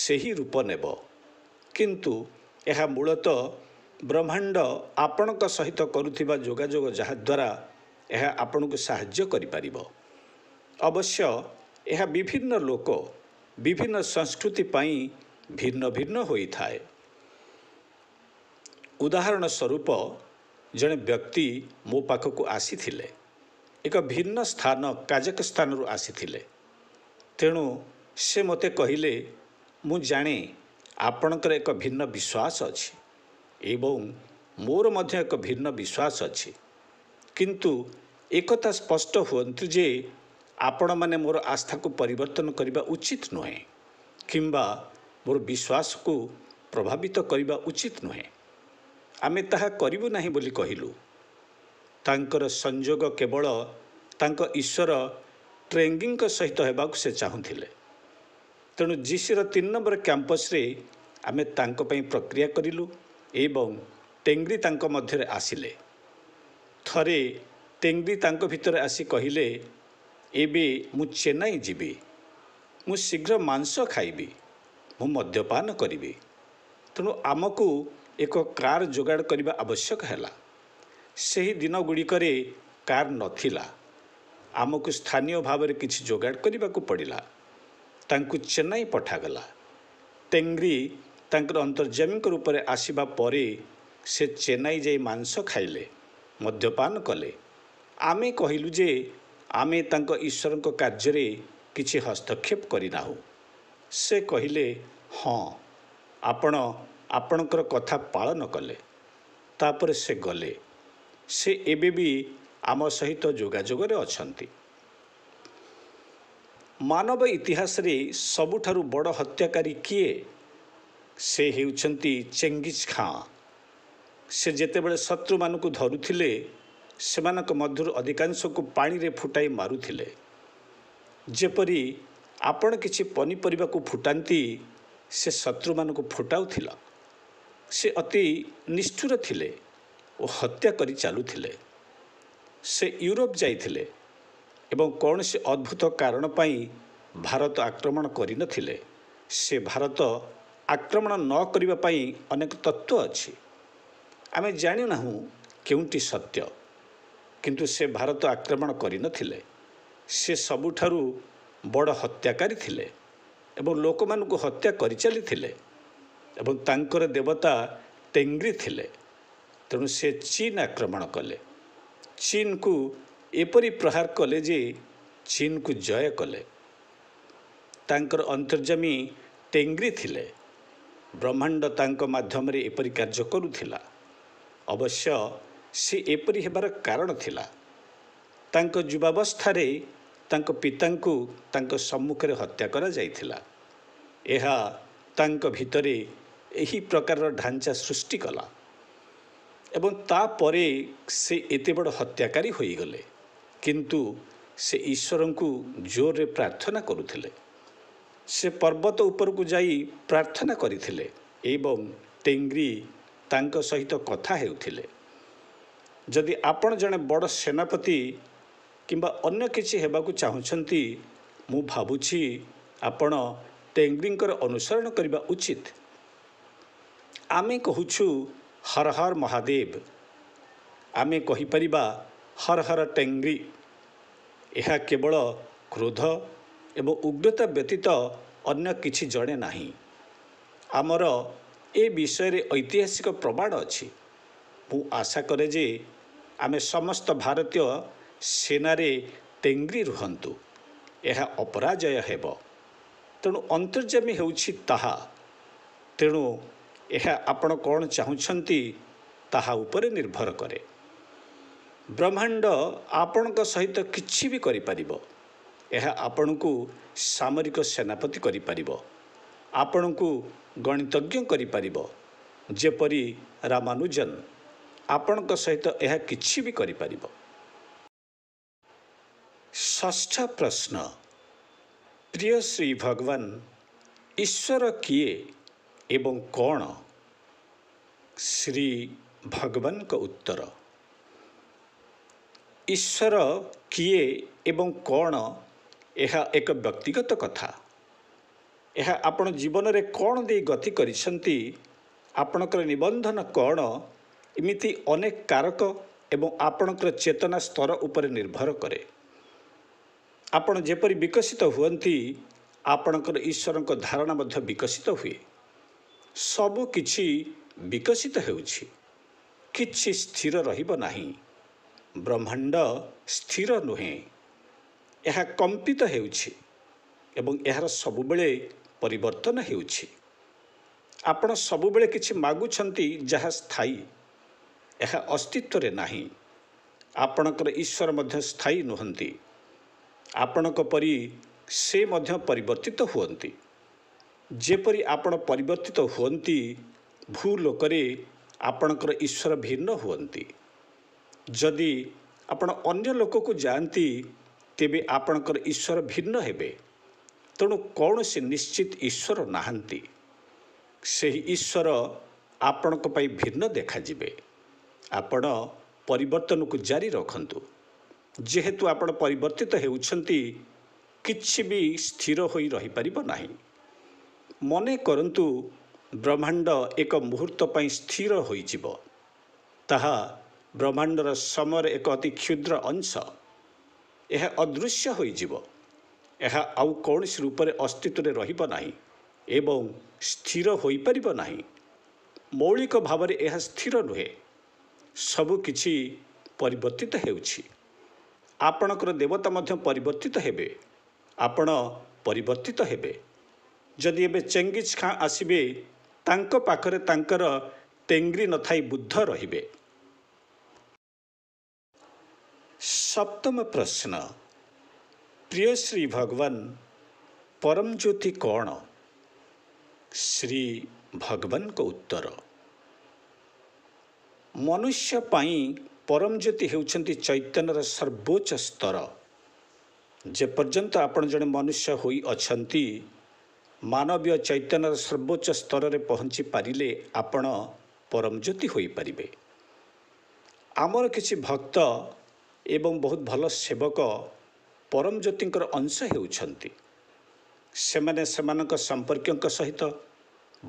ସେହି ରୂପ ନେବ। କିନ୍ତୁ ଏହା ମୂଳତଃ ବ୍ରହ୍ମାଣ୍ଡ ଆପଣଙ୍କ ସହିତ କରୁଥିବା ଯୋଗାଯୋଗ, ଯାହାଦ୍ୱାରା ଏହା ଆପଣଙ୍କୁ ସାହାଯ୍ୟ କରିପାରିବ। ଅବଶ୍ୟ ଏହା ବିଭିନ୍ନ ଲୋକ, ବିଭିନ୍ନ ସଂସ୍କୃତି ପାଇଁ ଭିନ୍ନ ଭିନ୍ନ ହୋଇଥାଏ। ଉଦାହରଣ ସ୍ୱରୂପ ଜଣେ ବ୍ୟକ୍ତି ମୋ ପାଖକୁ ଆସିଥିଲେ। ଏକ ଭିନ୍ନ ସ୍ଥାନ କାଜାକସ୍ତାନରୁ ଆସିଥିଲେ। ତେଣୁ ସେ ମୋତେ କହିଲେ, ମୁଁ ଜାଣେ ଆପଣଙ୍କର ଏକ ଭିନ୍ନ ବିଶ୍ୱାସ ଅଛି ଏବଂ ମୋର ମଧ୍ୟ ଏକ ଭିନ୍ନ ବିଶ୍ୱାସ ଅଛି। କିନ୍ତୁ ଏକଥା ସ୍ପଷ୍ଟ ହୁଅନ୍ତୁ ଯେ ଆପଣମାନେ ମୋର ଆସ୍ଥାକୁ ପରିବର୍ତ୍ତନ କରିବା ଉଚିତ ନୁହେଁ କିମ୍ବା ମୋର ବିଶ୍ୱାସକୁ ପ୍ରଭାବିତ କରିବା ଉଚିତ ନୁହେଁ। आमे ताहा करिबु नाही बोली कहिलु। तांकर संजोग केवल तांक ईश्वर ट्रेंगिंग सहित हेबाकु से चाहुथिले। तेणु जीसीर 3 नंबर कैंपस रे आमे तांक पई प्रक्रिया करिलु एवं टेंगरी तांक मध्यरे आसिले। थरे टेंगरी तांक भितर आसी कहिले, एबे मु चेन्नई जीवी, मु शीघ्र मांस खाइबी, मु मद्यपान करिबी। तेणु आमको एक कार जोगाड़ करने आवश्यक है। से दिन गुड़िकरे कार नथिला। आमको स्थानीय भाव में किसी जोगाड़ करने को पड़ा। तांकु चेन्नई पठागला। टेंगरी तांकर अंतर्जामी रूप में आसवा परे से चेन्नई जाई मांस खाइले, मद्यपान कले। आमे कहिलु जे आमे तांक ईश्वर कार्य किछि हस्तक्षेप करिनाहु। से कहिले, हाँ आपण आपणकर कथा पालन कले। तापर से गले। से एबे भी आम सहित जोगाजोग अछंती। मानव इतिहास रे सबुठारु बड़ हत्याकारी किए? से हेउछंती चेंगिज खां। से जेतेबेले शत्रु मानकु धरुथिले सेमानक मध्यरु अधिकांश को पानी रे फुटाई मारुथिले। जेपरी आपण किछि पनीपरिबा को फुटांती से शत्रु मानकु फुटाउथिला। से अति निष्ठुर थिले और हत्या करी चालुथिले। से यूरोप जाइथिले एवं कौन से अद्भुत कारण पाई भारत आक्रमण करि नथिले। से भारत आक्रमण न करिबा पाई अनेक तत्व अछि। आमे जानि नाहु केउंटी सत्य, किंतु से भारत आक्रमण करि नथिले। से सबुठारु बड़ हत्याकारी थिले एवं लोकमानकु हत्या करि चलिथिले एवं तांकर देवता टेंगरी थिले। तेणु से चीन आक्रमण कले। चीन को एपरी प्रहार कले जे चीन को जय कले। तांकर अंतर्जामी टेंगरी थिले। ब्रह्मांड तांक माध्यम रे एपरी कार्य करुथिला। अवश्य से एपरी हेबार कारण थिला। तांक युवावस्थारे तांक पितांकु तांक सम्मुख रे हत्या करा जाइथिला। एहा तांक भितरे एही प्रकार ढांचा सृष्टि कला एवं तापरे से एते बड़ हत्याकारी होई गले। किंतु से ईश्वर को जोर रे प्रार्थना करुथिले। से पर्वत ऊपर को जाई प्रार्थना करिथिले एवं टेंगरी तांक सहित कथा हेउथिले। जदि आपण जने बड़ सेनापति किंबा अन्य किछि हेबाकु चाहुछंती, मु भाबुछि आपण टेंगरींकर अनुसरण करबा उचित। आमे कहुछु हर हर महादेव। आमे कहि परिबा हर हर टेंगरी। यह केवल क्रोध एवं उग्रता व्यतीत अन्य किछि जणे नाही। आमर ए विषय रे ऐतिहासिक प्रमाण अछि। मु आशा करे जे आमे समस्त भारतीय सेनारे टेंगरी रुहंतु। यह अपराजय हेब। तेणु अंतर्जामी हेउछि ताहा। तेणु यह आपण कौन चाहुछंती ताहा उपरे निर्भर करे। ब्रह्मांड आपण सहित किछि भी करि परिबो। यह आपण को सामरिक सेनापति करि परिबो। आपण को गणितज्ञ करि परिबो। जेपरि रामानुजन आपण सहित यह किछि भी करि परिबो। षष्ठ प्रश्न, प्रिय श्री भगवान ईश्वर किए एवं कौन? श्री भगवान का उत्तर, ईश्वर किए एवं कौन यह एक व्यक्तिगत कथा। यह आपण जीवन रे कौन दे गति करिसंती, आपणकर निबंधन कौन, इमिति अनेक कारक एवं आपणकर चेतना स्तर उपर निर्भर करे। आपण जेपरि विकसित हुअंती, आपणकर ईश्वरक धारणा मध्य विकसित हुए। सबु किछि विकसित हेउछि, किछि स्थिर रहिबो नाही। ब्रह्मांड स्थिर नुहे, यह कंपित हेउछि एवं यार सबुबेले परिवर्तन हेउछि। आपण सबुबेले किछि मागुछंती जहा स्थायी, यह अस्तित्व रे नाही। आपणकर ईश्वर मध्य स्थायी नुहंती। आपणक परि से मध्य परिवर्तित हुअंती। जेपरि आपण परिवर्तित हुअंती, भूलोकरे ଆପଣଙ୍କର ଈଶ୍ୱର ଭିନ୍ନ ହୁଅନ୍ତି। ଯଦି ଆପଣ ଅନ୍ୟ ଲୋକକୁ ଯାଆନ୍ତି ତେବେ ଆପଣଙ୍କର ଈଶ୍ୱର ଭିନ୍ନ ହେବେ। ତେଣୁ କୌଣସି ନିଶ୍ଚିତ ଈଶ୍ୱର ନାହାନ୍ତି। ସେହି ଈଶ୍ୱର ଆପଣଙ୍କ ପାଇଁ ଭିନ୍ନ ଦେଖାଯିବେ। ଆପଣ ପରିବର୍ତ୍ତନକୁ ଜାରି ରଖନ୍ତୁ। ଯେହେତୁ ଆପଣ ପରିବର୍ତ୍ତିତ ହେଉଛନ୍ତି, କିଛି ବି ସ୍ଥିର ହୋଇ ରହିପାରିବ ନାହିଁ। ମନେ କରନ୍ତୁ ବ୍ରହ୍ମାଣ୍ଡ ଏକ ମୁହୂର୍ତ୍ତ ପାଇଁ ସ୍ଥିର ହୋଇଯିବ। ତାହା ବ୍ରହ୍ମାଣ୍ଡର ସମୟର ଏକ ଅତି କ୍ଷୁଦ୍ର ଅଂଶ। ଏହା ଅଦୃଶ୍ୟ ହୋଇଯିବ। ଏହା ଆଉ କୌଣସି ରୂପରେ ଅସ୍ତିତ୍ୱରେ ରହିବ ନାହିଁ ଏବଂ ସ୍ଥିର ହୋଇପାରିବ ନାହିଁ। ମୌଳିକ ଭାବରେ ଏହା ସ୍ଥିର ନୁହେଁ। ସବୁ କିଛି ପରିବର୍ତ୍ତିତ ହେଉଛି। ଆପଣଙ୍କର ଦେବତା ମଧ୍ୟ ପରିବର୍ତ୍ତିତ ହେବେ। ଆପଣ ପରିବର୍ତ୍ତିତ ହେବେ। ଯଦି ଏବେ ଚେଙ୍ଗିଜ୍ ଖାଁ ଆସିବେ, ତାଙ୍କ ପାଖରେ ତାଙ୍କର ଟେଙ୍ଗ୍ରି ନଥାଇ ବୁଦ୍ଧ ରହିବେ। ସପ୍ତମ ପ୍ରଶ୍ନ, ପ୍ରିୟ ଶ୍ରୀ ଭଗବାନ, ପରମ ଜ୍ୟୋତି କ'ଣ? ଶ୍ରୀ ଭଗବାନଙ୍କ ଉତ୍ତର, ମନୁଷ୍ୟ ପାଇଁ ପରମ ଜ୍ୟୋତି ହେଉଛନ୍ତି ଚୈତନ୍ୟର ସର୍ବୋଚ୍ଚ ସ୍ତର। ଯେପର୍ଯ୍ୟନ୍ତ ଆପଣ ଜଣେ ମନୁଷ୍ୟ ହୋଇଅଛନ୍ତି, ମାନବୀୟ ଚୈତନ୍ୟର ସର୍ବୋଚ୍ଚ ସ୍ତରରେ ପହଞ୍ଚି ପାରିଲେ ଆପଣ ପରମ ଜ୍ୟୋତି ହୋଇପାରିବେ। ଆମର କିଛି ଭକ୍ତ ଏବଂ ବହୁତ ଭଲ ସେବକ ପରମ ଜ୍ୟୋତିଙ୍କର ଅଂଶ ହେଉଛନ୍ତି। ସେମାନେ ସେମାନଙ୍କ ସମ୍ପର୍କୀୟଙ୍କ ସହିତ,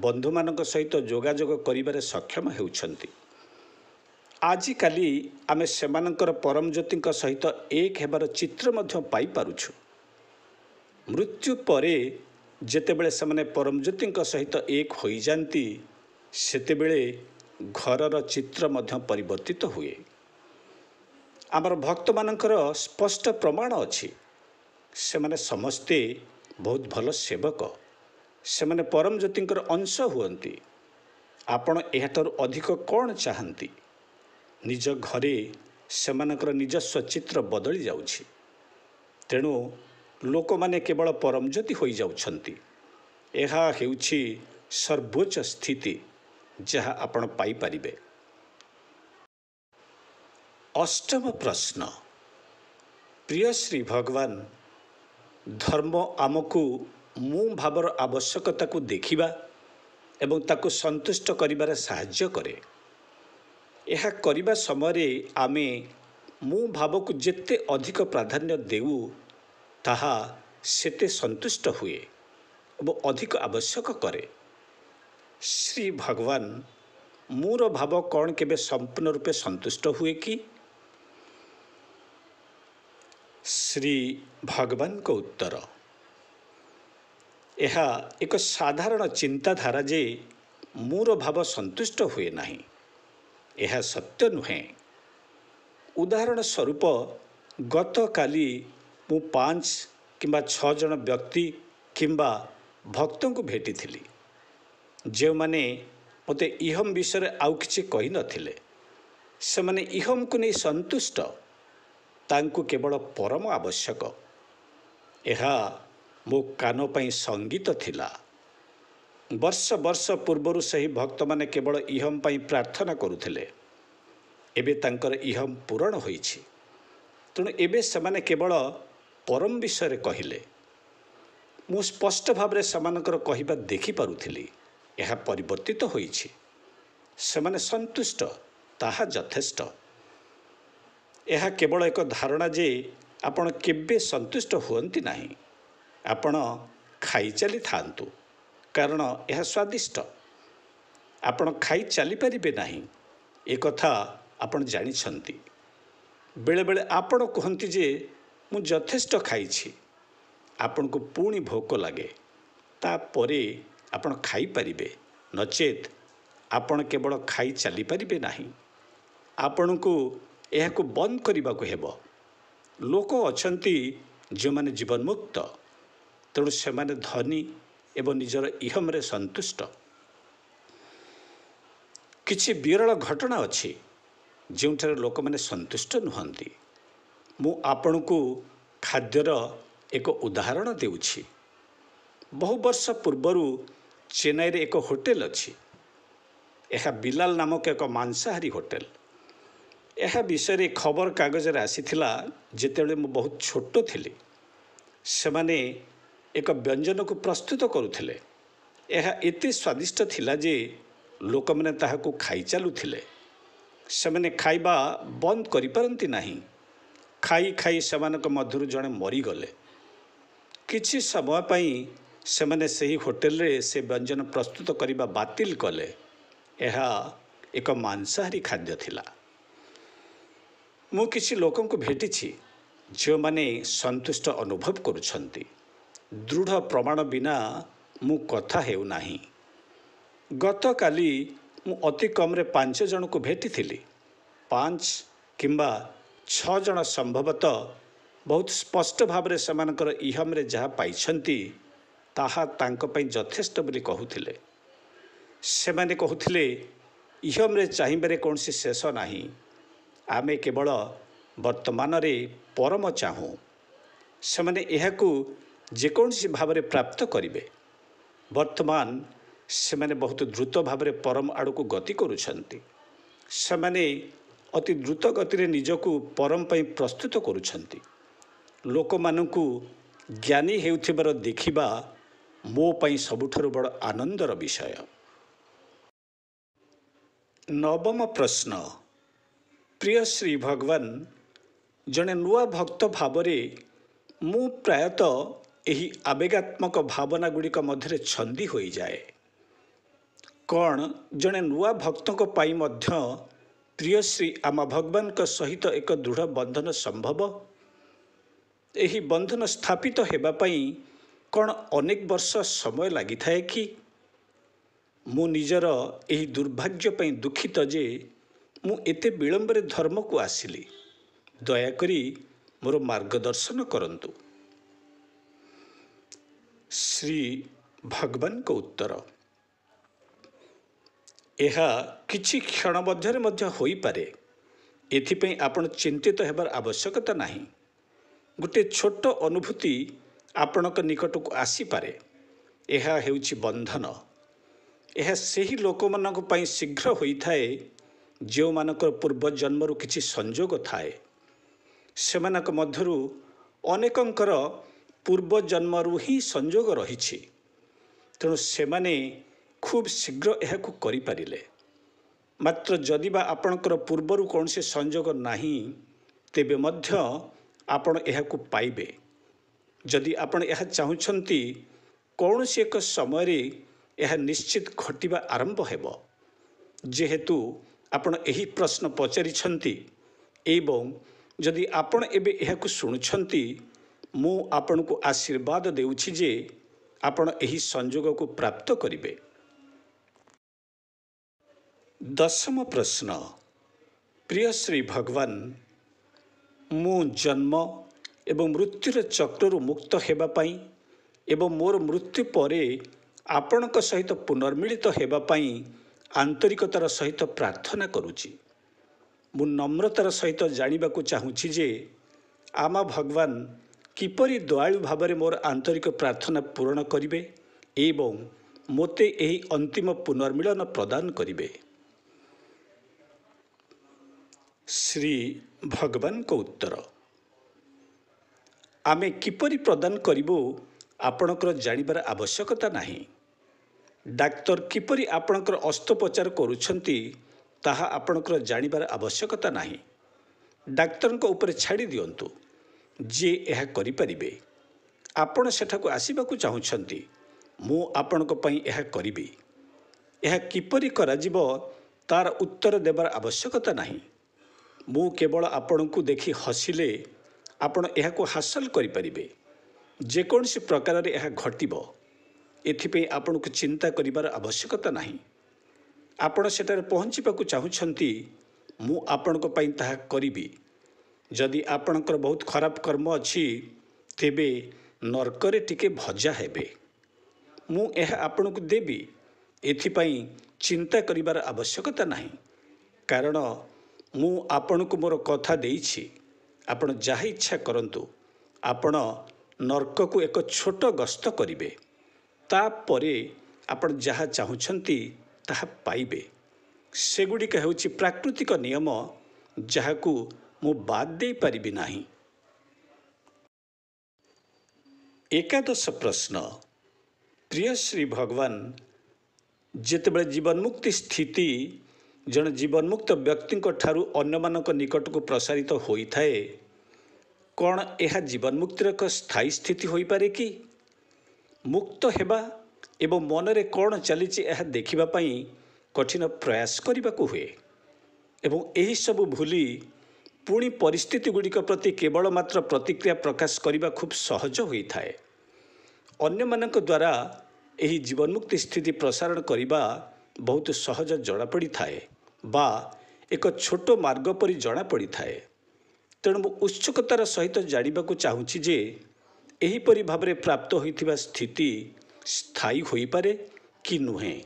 ବନ୍ଧୁମାନଙ୍କ ସହିତ ଯୋଗାଯୋଗ କରିବାରେ ସକ୍ଷମ ହେଉଛନ୍ତି। ଆଜିକାଲି ଆମେ ସେମାନଙ୍କର ପରମ ଜ୍ୟୋତିଙ୍କ ସହିତ ଏକ ହେବାର ଚିତ୍ର ମଧ୍ୟ ପାଇପାରୁଛୁ। ମୃତ୍ୟୁ ପରେ ଯେତେବେଳେ ସେମାନେ ପରମ ଜ୍ୟୋତିଙ୍କ ସହିତ ଏକ ହୋଇଯାନ୍ତି, ସେତେବେଳେ ଘରର ଚିତ୍ର ମଧ୍ୟ ପରିବର୍ତ୍ତିତ ହୁଏ। ଆମର ଭକ୍ତମାନଙ୍କର ସ୍ପଷ୍ଟ ପ୍ରମାଣ ଅଛି। ସେମାନେ ସମସ୍ତେ ବହୁତ ଭଲ ସେବକ। ସେମାନେ ପରମ ଜ୍ୟୋତିଙ୍କର ଅଂଶ ହୁଅନ୍ତି। ଆପଣ ଏହାଠାରୁ ଅଧିକ କ'ଣ ଚାହାନ୍ତି? ନିଜ ଘରେ ସେମାନଙ୍କର ନିଜସ୍ୱ ଚିତ୍ର ବଦଳି ଯାଉଛି। ତେଣୁ ଲୋକମାନେ କେବଳ ପରମ ଜ୍ୟୋତି ହୋଇଯାଉଛନ୍ତି। ଏହା ହେଉଛି ସର୍ବୋଚ୍ଚ ସ୍ଥିତି ଯାହା ଆପଣ ପାଇପାରିବେ। ଅଷ୍ଟମ ପ୍ରଶ୍ନ, ପ୍ରିୟ ଶ୍ରୀ ଭଗବାନ, ଧର୍ମ ଆମକୁ ମୁଁ ଭାବର ଆବଶ୍ୟକତାକୁ ଦେଖିବା ଏବଂ ତାକୁ ସନ୍ତୁଷ୍ଟ କରିବାରେ ସାହାଯ୍ୟ କରେ। ଏହା କରିବା ସମୟରେ ଆମେ ମୁଁ ଭାବକୁ ଯେତେ ଅଧିକ ପ୍ରାଧାନ୍ୟ ଦେଉ, ତାହା ସେତେ ସନ୍ତୁଷ୍ଟ ହୁଏ ଏବଂ ଅଧିକ ଆବଶ୍ୟକ କରେ। ଶ୍ରୀ ଭଗବାନ, ମୋର ଭାବ କ'ଣ କେବେ ସମ୍ପୂର୍ଣ୍ଣ ରୂପେ ସନ୍ତୁଷ୍ଟ ହୁଏ କି? ଶ୍ରୀ ଭଗବାନଙ୍କ ଉତ୍ତର, ଏହା ଏକ ସାଧାରଣ ଚିନ୍ତାଧାରା ଯେ ମୋର ଭାବ ସନ୍ତୁଷ୍ଟ ହୁଏ ନାହିଁ। ଏହା ସତ୍ୟ ନୁହେଁ। ଉଦାହରଣ ସ୍ୱରୂପ, ଗତକାଲି ମୁଁ 5 କିମ୍ବା 6 ଜଣ ବ୍ୟକ୍ତି କିମ୍ବା ଭକ୍ତଙ୍କୁ ଭେଟିଥିଲି, ଯେଉଁମାନେ ମୋତେ ଇହମ୍ ବିଷୟରେ ଆଉ କିଛି କହିନଥିଲେ। ସେମାନେ ଇହମ୍କୁ ନେଇ ସନ୍ତୁଷ୍ଟ। ତାଙ୍କୁ କେବଳ ପରମ ଆବଶ୍ୟକ। ଏହା ମୋ କାନ ପାଇଁ ସଙ୍ଗୀତ ଥିଲା। ବର୍ଷ ବର୍ଷ ପୂର୍ବରୁ ସେହି ଭକ୍ତମାନେ କେବଳ ଇହମ୍ ପାଇଁ ପ୍ରାର୍ଥନା କରୁଥିଲେ। ଏବେ ତାଙ୍କର ଇହମ୍ ପୂରଣ ହୋଇଛି। ତେଣୁ ଏବେ ସେମାନେ କେବଳ ପରମ ବିଷୟରେ କହିଲେ। ମୁଁ ସ୍ପଷ୍ଟ ଭାବରେ ସେମାନଙ୍କର କହିବା ଦେଖିପାରୁଥିଲି। ଏହା ପରିବର୍ତ୍ତିତ ହୋଇଛି। ସେମାନେ ସନ୍ତୁଷ୍ଟ, ତାହା ଯଥେଷ୍ଟ। ଏହା କେବଳ ଏକ ଧାରଣା ଯେ ଆପଣ କେବେ ସନ୍ତୁଷ୍ଟ ହୁଅନ୍ତି ନାହିଁ। ଆପଣ ଖାଇ ଚାଲିଥାନ୍ତୁ, କାରଣ ଏହା ସ୍ୱାଦିଷ୍ଟ। ଆପଣ ଖାଇ ଚାଲିପାରିବେ ନାହିଁ, ଏକଥା ଆପଣ ଜାଣିଛନ୍ତି। ବେଳେବେଳେ ଆପଣ କୁହନ୍ତି ଯେ ମୁଁ ଯଥେଷ୍ଟ ଖାଇଛି। ଆପଣଙ୍କୁ ପୁଣି ଭୋକ ଲାଗେ। ତାପରେ ଆପଣ ଖାଇପାରିବେ, ନଚେତ୍ ଆପଣ କେବଳ ଖାଇ ଚାଲିପାରିବେ ନାହିଁ। ଆପଣଙ୍କୁ ଏହାକୁ ବନ୍ଦ କରିବାକୁ ହେବ। ଲୋକ ଅଛନ୍ତି ଯେଉଁମାନେ ଜୀବନମୁକ୍ତ, ତେଣୁ ସେମାନେ ଧନୀ ଏବଂ ନିଜର ଇହମରେ ସନ୍ତୁଷ୍ଟ। କିଛି ବିରଳ ଘଟଣା ଅଛି ଯେଉଁଠାରେ ଲୋକମାନେ ସନ୍ତୁଷ୍ଟ ନୁହନ୍ତି। ମୁଁ ଆପଣଙ୍କୁ ଖାଦ୍ୟର ଏକ ଉଦାହରଣ ଦେଉଛି। ବହୁ ବର୍ଷ ପୂର୍ବରୁ ଚେନ୍ନାଇରେ ଏକ ହୋଟେଲ ଅଛି। ଏହା ବିଲାଲ ନାମକ ଏକ ମାଂସାହାରୀ ହୋଟେଲ। ଏହା ବିଷୟରେ ଖବରକାଗଜରେ ଆସିଥିଲା ଯେତେବେଳେ ମୁଁ ବହୁତ ଛୋଟ ଥିଲି। ସେମାନେ ଏକ ବ୍ୟଞ୍ଜନକୁ ପ୍ରସ୍ତୁତ କରୁଥିଲେ। ଏହା ଏତେ ସ୍ୱାଦିଷ୍ଟ ଥିଲା ଯେ ଲୋକମାନେ ତାହାକୁ ଖାଇ ଚାଲୁଥିଲେ। ସେମାନେ ଖାଇବା ବନ୍ଦ କରିପାରନ୍ତି ନାହିଁ। ଖାଇ ଖାଇ ସେମାନଙ୍କ ମଧ୍ୟରୁ ଜଣେ ମରିଗଲେ। କିଛି ସମୟ ପାଇଁ ସେମାନେ ସେହି ହୋଟେଲରେ ସେ ବ୍ୟଞ୍ଜନ ପ୍ରସ୍ତୁତ କରିବା ବାତିଲ କଲେ। ଏହା ଏକ ମାଂସାହାରୀ ଖାଦ୍ୟ ଥିଲା। ମୁଁ କିଛି ଲୋକଙ୍କୁ ଭେଟିଛି ଯେଉଁମାନେ ସନ୍ତୁଷ୍ଟ ଅନୁଭବ କରୁଛନ୍ତି। ଦୃଢ଼ ପ୍ରମାଣ ବିନା ମୁଁ କଥା ହେଉନାହିଁ। ଗତକାଲି ମୁଁ ଅତି କମ୍ରେ 5 ଜଣଙ୍କୁ ଭେଟିଥିଲି। 5 କିମ୍ବା 6 ଜଣ ସମ୍ଭବତଃ ବହୁତ ସ୍ପଷ୍ଟ ଭାବରେ ସେମାନଙ୍କର ଇହମରେ ଯାହା ପାଇଛନ୍ତି ତାହା ତାଙ୍କ ପାଇଁ ଯଥେଷ୍ଟ ବୋଲି କହୁଥିଲେ। ସେମାନେ କହୁଥିଲେ, ଇହମରେ ଚାହିଁବାରେ କୌଣସି ଶେଷ ନାହିଁ। ଆମେ କେବଳ ବର୍ତ୍ତମାନରେ ପରମ ଚାହୁଁ। ସେମାନେ ଏହାକୁ ଯେକୌଣସି ଭାବରେ ପ୍ରାପ୍ତ କରିବେ। ବର୍ତ୍ତମାନ ସେମାନେ ବହୁତ ଦ୍ରୁତ ଭାବରେ ପରମ ଆଡ଼କୁ ଗତି କରୁଛନ୍ତି। ସେମାନେ ଅତି ଦ୍ରୁତ ଗତିରେ ନିଜକୁ ପରମ ପାଇଁ ପ୍ରସ୍ତୁତ କରୁଛନ୍ତି। ଲୋକମାନଙ୍କୁ ଜ୍ଞାନୀ ହେଉଥିବାର ଦେଖିବା ମୋ ପାଇଁ ସବୁଠାରୁ ବଡ଼ ଆନନ୍ଦର ବିଷୟ। 9ମ ପ୍ରଶ୍ନ। ପ୍ରିୟ ଶ୍ରୀ ଭଗବାନ, ଜଣେ ନୂଆ ଭକ୍ତ ଭାବରେ ମୁଁ ପ୍ରାୟତଃ ଏହି ଆବେଗାତ୍ମକ ଭାବନା ଗୁଡ଼ିକ ମଧ୍ୟରେ ଛନ୍ଦି ହୋଇଯାଏ। କ'ଣ ଜଣେ ନୂଆ ଭକ୍ତଙ୍କ ପାଇଁ ମଧ୍ୟ ପ୍ରିୟ ଶ୍ରୀ ଆମ ଭଗବାନଙ୍କ ସହିତ ଏକ ଦୃଢ଼ ବନ୍ଧନ ସମ୍ଭବ? ଏହି ବନ୍ଧନ ସ୍ଥାପିତ ହେବା ପାଇଁ କ'ଣ ଅନେକ ବର୍ଷ ସମୟ ଲାଗିଥାଏ କି? ମୁଁ ନିଜର ଏହି ଦୁର୍ଭାଗ୍ୟ ପାଇଁ ଦୁଃଖିତ ଯେ ମୁଁ ଏତେ ବିଳମ୍ବରେ ଧର୍ମକୁ ଆସିଲି। ଦୟାକରି ମୋର ମାର୍ଗଦର୍ଶନ କରନ୍ତୁ। ଶ୍ରୀ ଭଗବାନଙ୍କ ଉତ୍ତର। ଏହା କିଛି କ୍ଷଣ ମଧ୍ୟରେ ମଧ୍ୟ ହୋଇପାରେ। ଏଥିପାଇଁ ଆପଣ ଚିନ୍ତିତ ହେବାର ଆବଶ୍ୟକତା ନାହିଁ। ଗୋଟିଏ ଛୋଟ ଅନୁଭୂତି ଆପଣଙ୍କ ନିକଟକୁ ଆସିପାରେ। ଏହା ହେଉଛି ବନ୍ଧନ। ଏହା ସେହି ଲୋକମାନଙ୍କ ପାଇଁ ଶୀଘ୍ର ହୋଇଥାଏ ଯେଉଁମାନଙ୍କର ପୂର୍ବଜନ୍ମରୁ କିଛି ସଂଯୋଗ ଥାଏ। ସେମାନଙ୍କ ମଧ୍ୟରୁ ଅନେକଙ୍କର ପୂର୍ବଜନ୍ମରୁ ହିଁ ସଂଯୋଗ ରହିଛି। ତେଣୁ ସେମାନେ ଖୁବ୍ ଶୀଘ୍ର ଏହାକୁ କରିପାରିଲେ। ମାତ୍ର ଯଦି ବା ଆପଣଙ୍କର ପୂର୍ବରୁ କୌଣସି ସଂଯୋଗ ନାହିଁ ତେବେ ମଧ୍ୟ ଆପଣ ଏହାକୁ ପାଇବେ। ଯଦି ଆପଣ ଏହା ଚାହୁଁଛନ୍ତି କୌଣସି ଏକ ସମୟରେ ଏହା ନିଶ୍ଚିତ ଘଟିବା ଆରମ୍ଭ ହେବ। ଯେହେତୁ ଆପଣ ଏହି ପ୍ରଶ୍ନ ପଚାରିଛନ୍ତି ଏବଂ ଯଦି ଆପଣ ଏବେ ଏହାକୁ ଶୁଣୁଛନ୍ତି, ମୁଁ ଆପଣଙ୍କୁ ଆଶୀର୍ବାଦ ଦେଉଛି ଯେ ଆପଣ ଏହି ସଂଯୋଗକୁ ପ୍ରାପ୍ତ କରିବେ। 10ମ ପ୍ରଶ୍ନ। ପ୍ରିୟ ଶ୍ରୀ ଭଗବାନ, ମୁଁ ଜନ୍ମ ଏବଂ ମୃତ୍ୟୁର ଚକ୍ରରୁ ମୁକ୍ତ ହେବା ପାଇଁ ଏବଂ ମୋର ମୃତ୍ୟୁ ପରେ ଆପଣଙ୍କ ସହିତ ପୁନର୍ମିଳିତ ହେବା ପାଇଁ ଆନ୍ତରିକତାର ସହିତ ପ୍ରାର୍ଥନା କରୁଛି। ମୁଁ ନମ୍ରତାର ସହିତ ଜାଣିବାକୁ ଚାହୁଁଛି ଯେ ଆମ ଭଗବାନ କିପରି ଦୟାଳୁ ଭାବରେ ମୋର ଆନ୍ତରିକ ପ୍ରାର୍ଥନା ପୂରଣ କରିବେ ଏବଂ ମୋତେ ଏହି ଅନ୍ତିମ ପୁନର୍ମିଳନ ପ୍ରଦାନ କରିବେ। ଶ୍ରୀ ଭଗବାନଙ୍କ ଉତ୍ତର। ଆମେ କିପରି ପ୍ରଦାନ କରିବୁ ଆପଣଙ୍କର ଜାଣିବାର ଆବଶ୍ୟକତା ନାହିଁ। ଡାକ୍ତର କିପରି ଆପଣଙ୍କର ଅସ୍ତ୍ରୋପଚାର କରୁଛନ୍ତି ତାହା ଆପଣଙ୍କର ଜାଣିବାର ଆବଶ୍ୟକତା ନାହିଁ। ଡାକ୍ତରଙ୍କ ଉପରେ ଛାଡ଼ି ଦିଅନ୍ତୁ, ଯିଏ ଏହା କରିପାରିବେ। ଆପଣ ସେଠାକୁ ଆସିବାକୁ ଚାହୁଁଛନ୍ତି, ମୁଁ ଆପଣଙ୍କ ପାଇଁ ଏହା କରିବି। ଏହା କିପରି କରାଯିବ ତାର ଉତ୍ତର ଦେବାର ଆବଶ୍ୟକତା ନାହିଁ। ମୁଁ କେବଳ ଆପଣଙ୍କୁ ଦେଖି ହସିଲେ ଆପଣ ଏହାକୁ ହାସଲ କରିପାରିବେ। ଯେକୌଣସି ପ୍ରକାରରେ ଏହା ଘଟିବ, ଏଥିପାଇଁ ଆପଣଙ୍କୁ ଚିନ୍ତା କରିବାର ଆବଶ୍ୟକତା ନାହିଁ। ଆପଣ ସେଠାରେ ପହଞ୍ଚିବାକୁ ଚାହୁଁଛନ୍ତି, ମୁଁ ଆପଣଙ୍କ ପାଇଁ ତାହା କରିବି। ଯଦି ଆପଣଙ୍କର ବହୁତ ଖରାପ କର୍ମ ଅଛି ତେବେ ନର୍କରେ ଟିକେ ଭଜା ହେବେ। ମୁଁ ଏହା ଆପଣଙ୍କୁ ଦେବି। ଏଥିପାଇଁ ଚିନ୍ତା କରିବାର ଆବଶ୍ୟକତା ନାହିଁ। କାରଣ ମୁଁ ଆପଣଙ୍କୁ ମୋର କଥା ଦେଇଛି। ଆପଣ ଯାହା ଇଚ୍ଛା କରନ୍ତୁ। ଆପଣ ନର୍କକୁ ଏକ ଛୋଟ ଗସ୍ତ କରିବେ। ତାପରେ ଆପଣ ଯାହା ଚାହୁଁଛନ୍ତି ତାହା ପାଇବେ। ସେଗୁଡ଼ିକ ହେଉଛି ପ୍ରାକୃତିକ ନିୟମ, ଯାହାକୁ ମୁଁ ବାଦ୍ ଦେଇପାରିବି ନାହିଁ। ଏକାଦଶ ପ୍ରଶ୍ନ। ପ୍ରିୟ ଶ୍ରୀ ଭଗବାନ, ଯେତେବେଳେ ଜୀବନମୁକ୍ତି ସ୍ଥିତି ଜଣେ ଜୀବନମୁକ୍ତ ବ୍ୟକ୍ତିଙ୍କ ଠାରୁ ଅନ୍ୟମାନଙ୍କ ନିକଟକୁ ପ୍ରସାରିତ ହୋଇଥାଏ, କ'ଣ ଏହା ଜୀବନମୁକ୍ତିର ଏକ ସ୍ଥାୟୀ ସ୍ଥିତି ହୋଇପାରେ କି? ମୁକ୍ତ ହେବା ଏବଂ ମନରେ କ'ଣ ଚାଲିଛି ଏହା ଦେଖିବା ପାଇଁ କଠିନ ପ୍ରୟାସ କରିବାକୁ ହୁଏ ଏବଂ ଏହିସବୁ ଭୁଲି ପୁଣି ପରିସ୍ଥିତି ଗୁଡ଼ିକ ପ୍ରତି କେବଳ ମାତ୍ର ପ୍ରତିକ୍ରିୟା ପ୍ରକାଶ କରିବା ଖୁବ୍ ସହଜ ହୋଇଥାଏ। ଅନ୍ୟମାନଙ୍କ ଦ୍ୱାରା ଏହି ଜୀବନମୁକ୍ତି ସ୍ଥିତି ପ୍ରସାରଣ କରିବା ବହୁତ ସହଜ ଜଣାପଡ଼ିଥାଏ ବା ଏକ ଛୋଟ ମାର୍ଗ ପରି ଜଣାପଡ଼ିଥାଏ। ତେଣୁ ମୁଁ ଉତ୍ସୁକତାର ସହିତ ଜାଣିବାକୁ ଚାହୁଁଛି ଯେ ଏହିପରି ଭାବରେ ପ୍ରାପ୍ତ ହୋଇଥିବା ସ୍ଥିତି ସ୍ଥାୟୀ ହୋଇପାରେ କି ନୁହେଁ।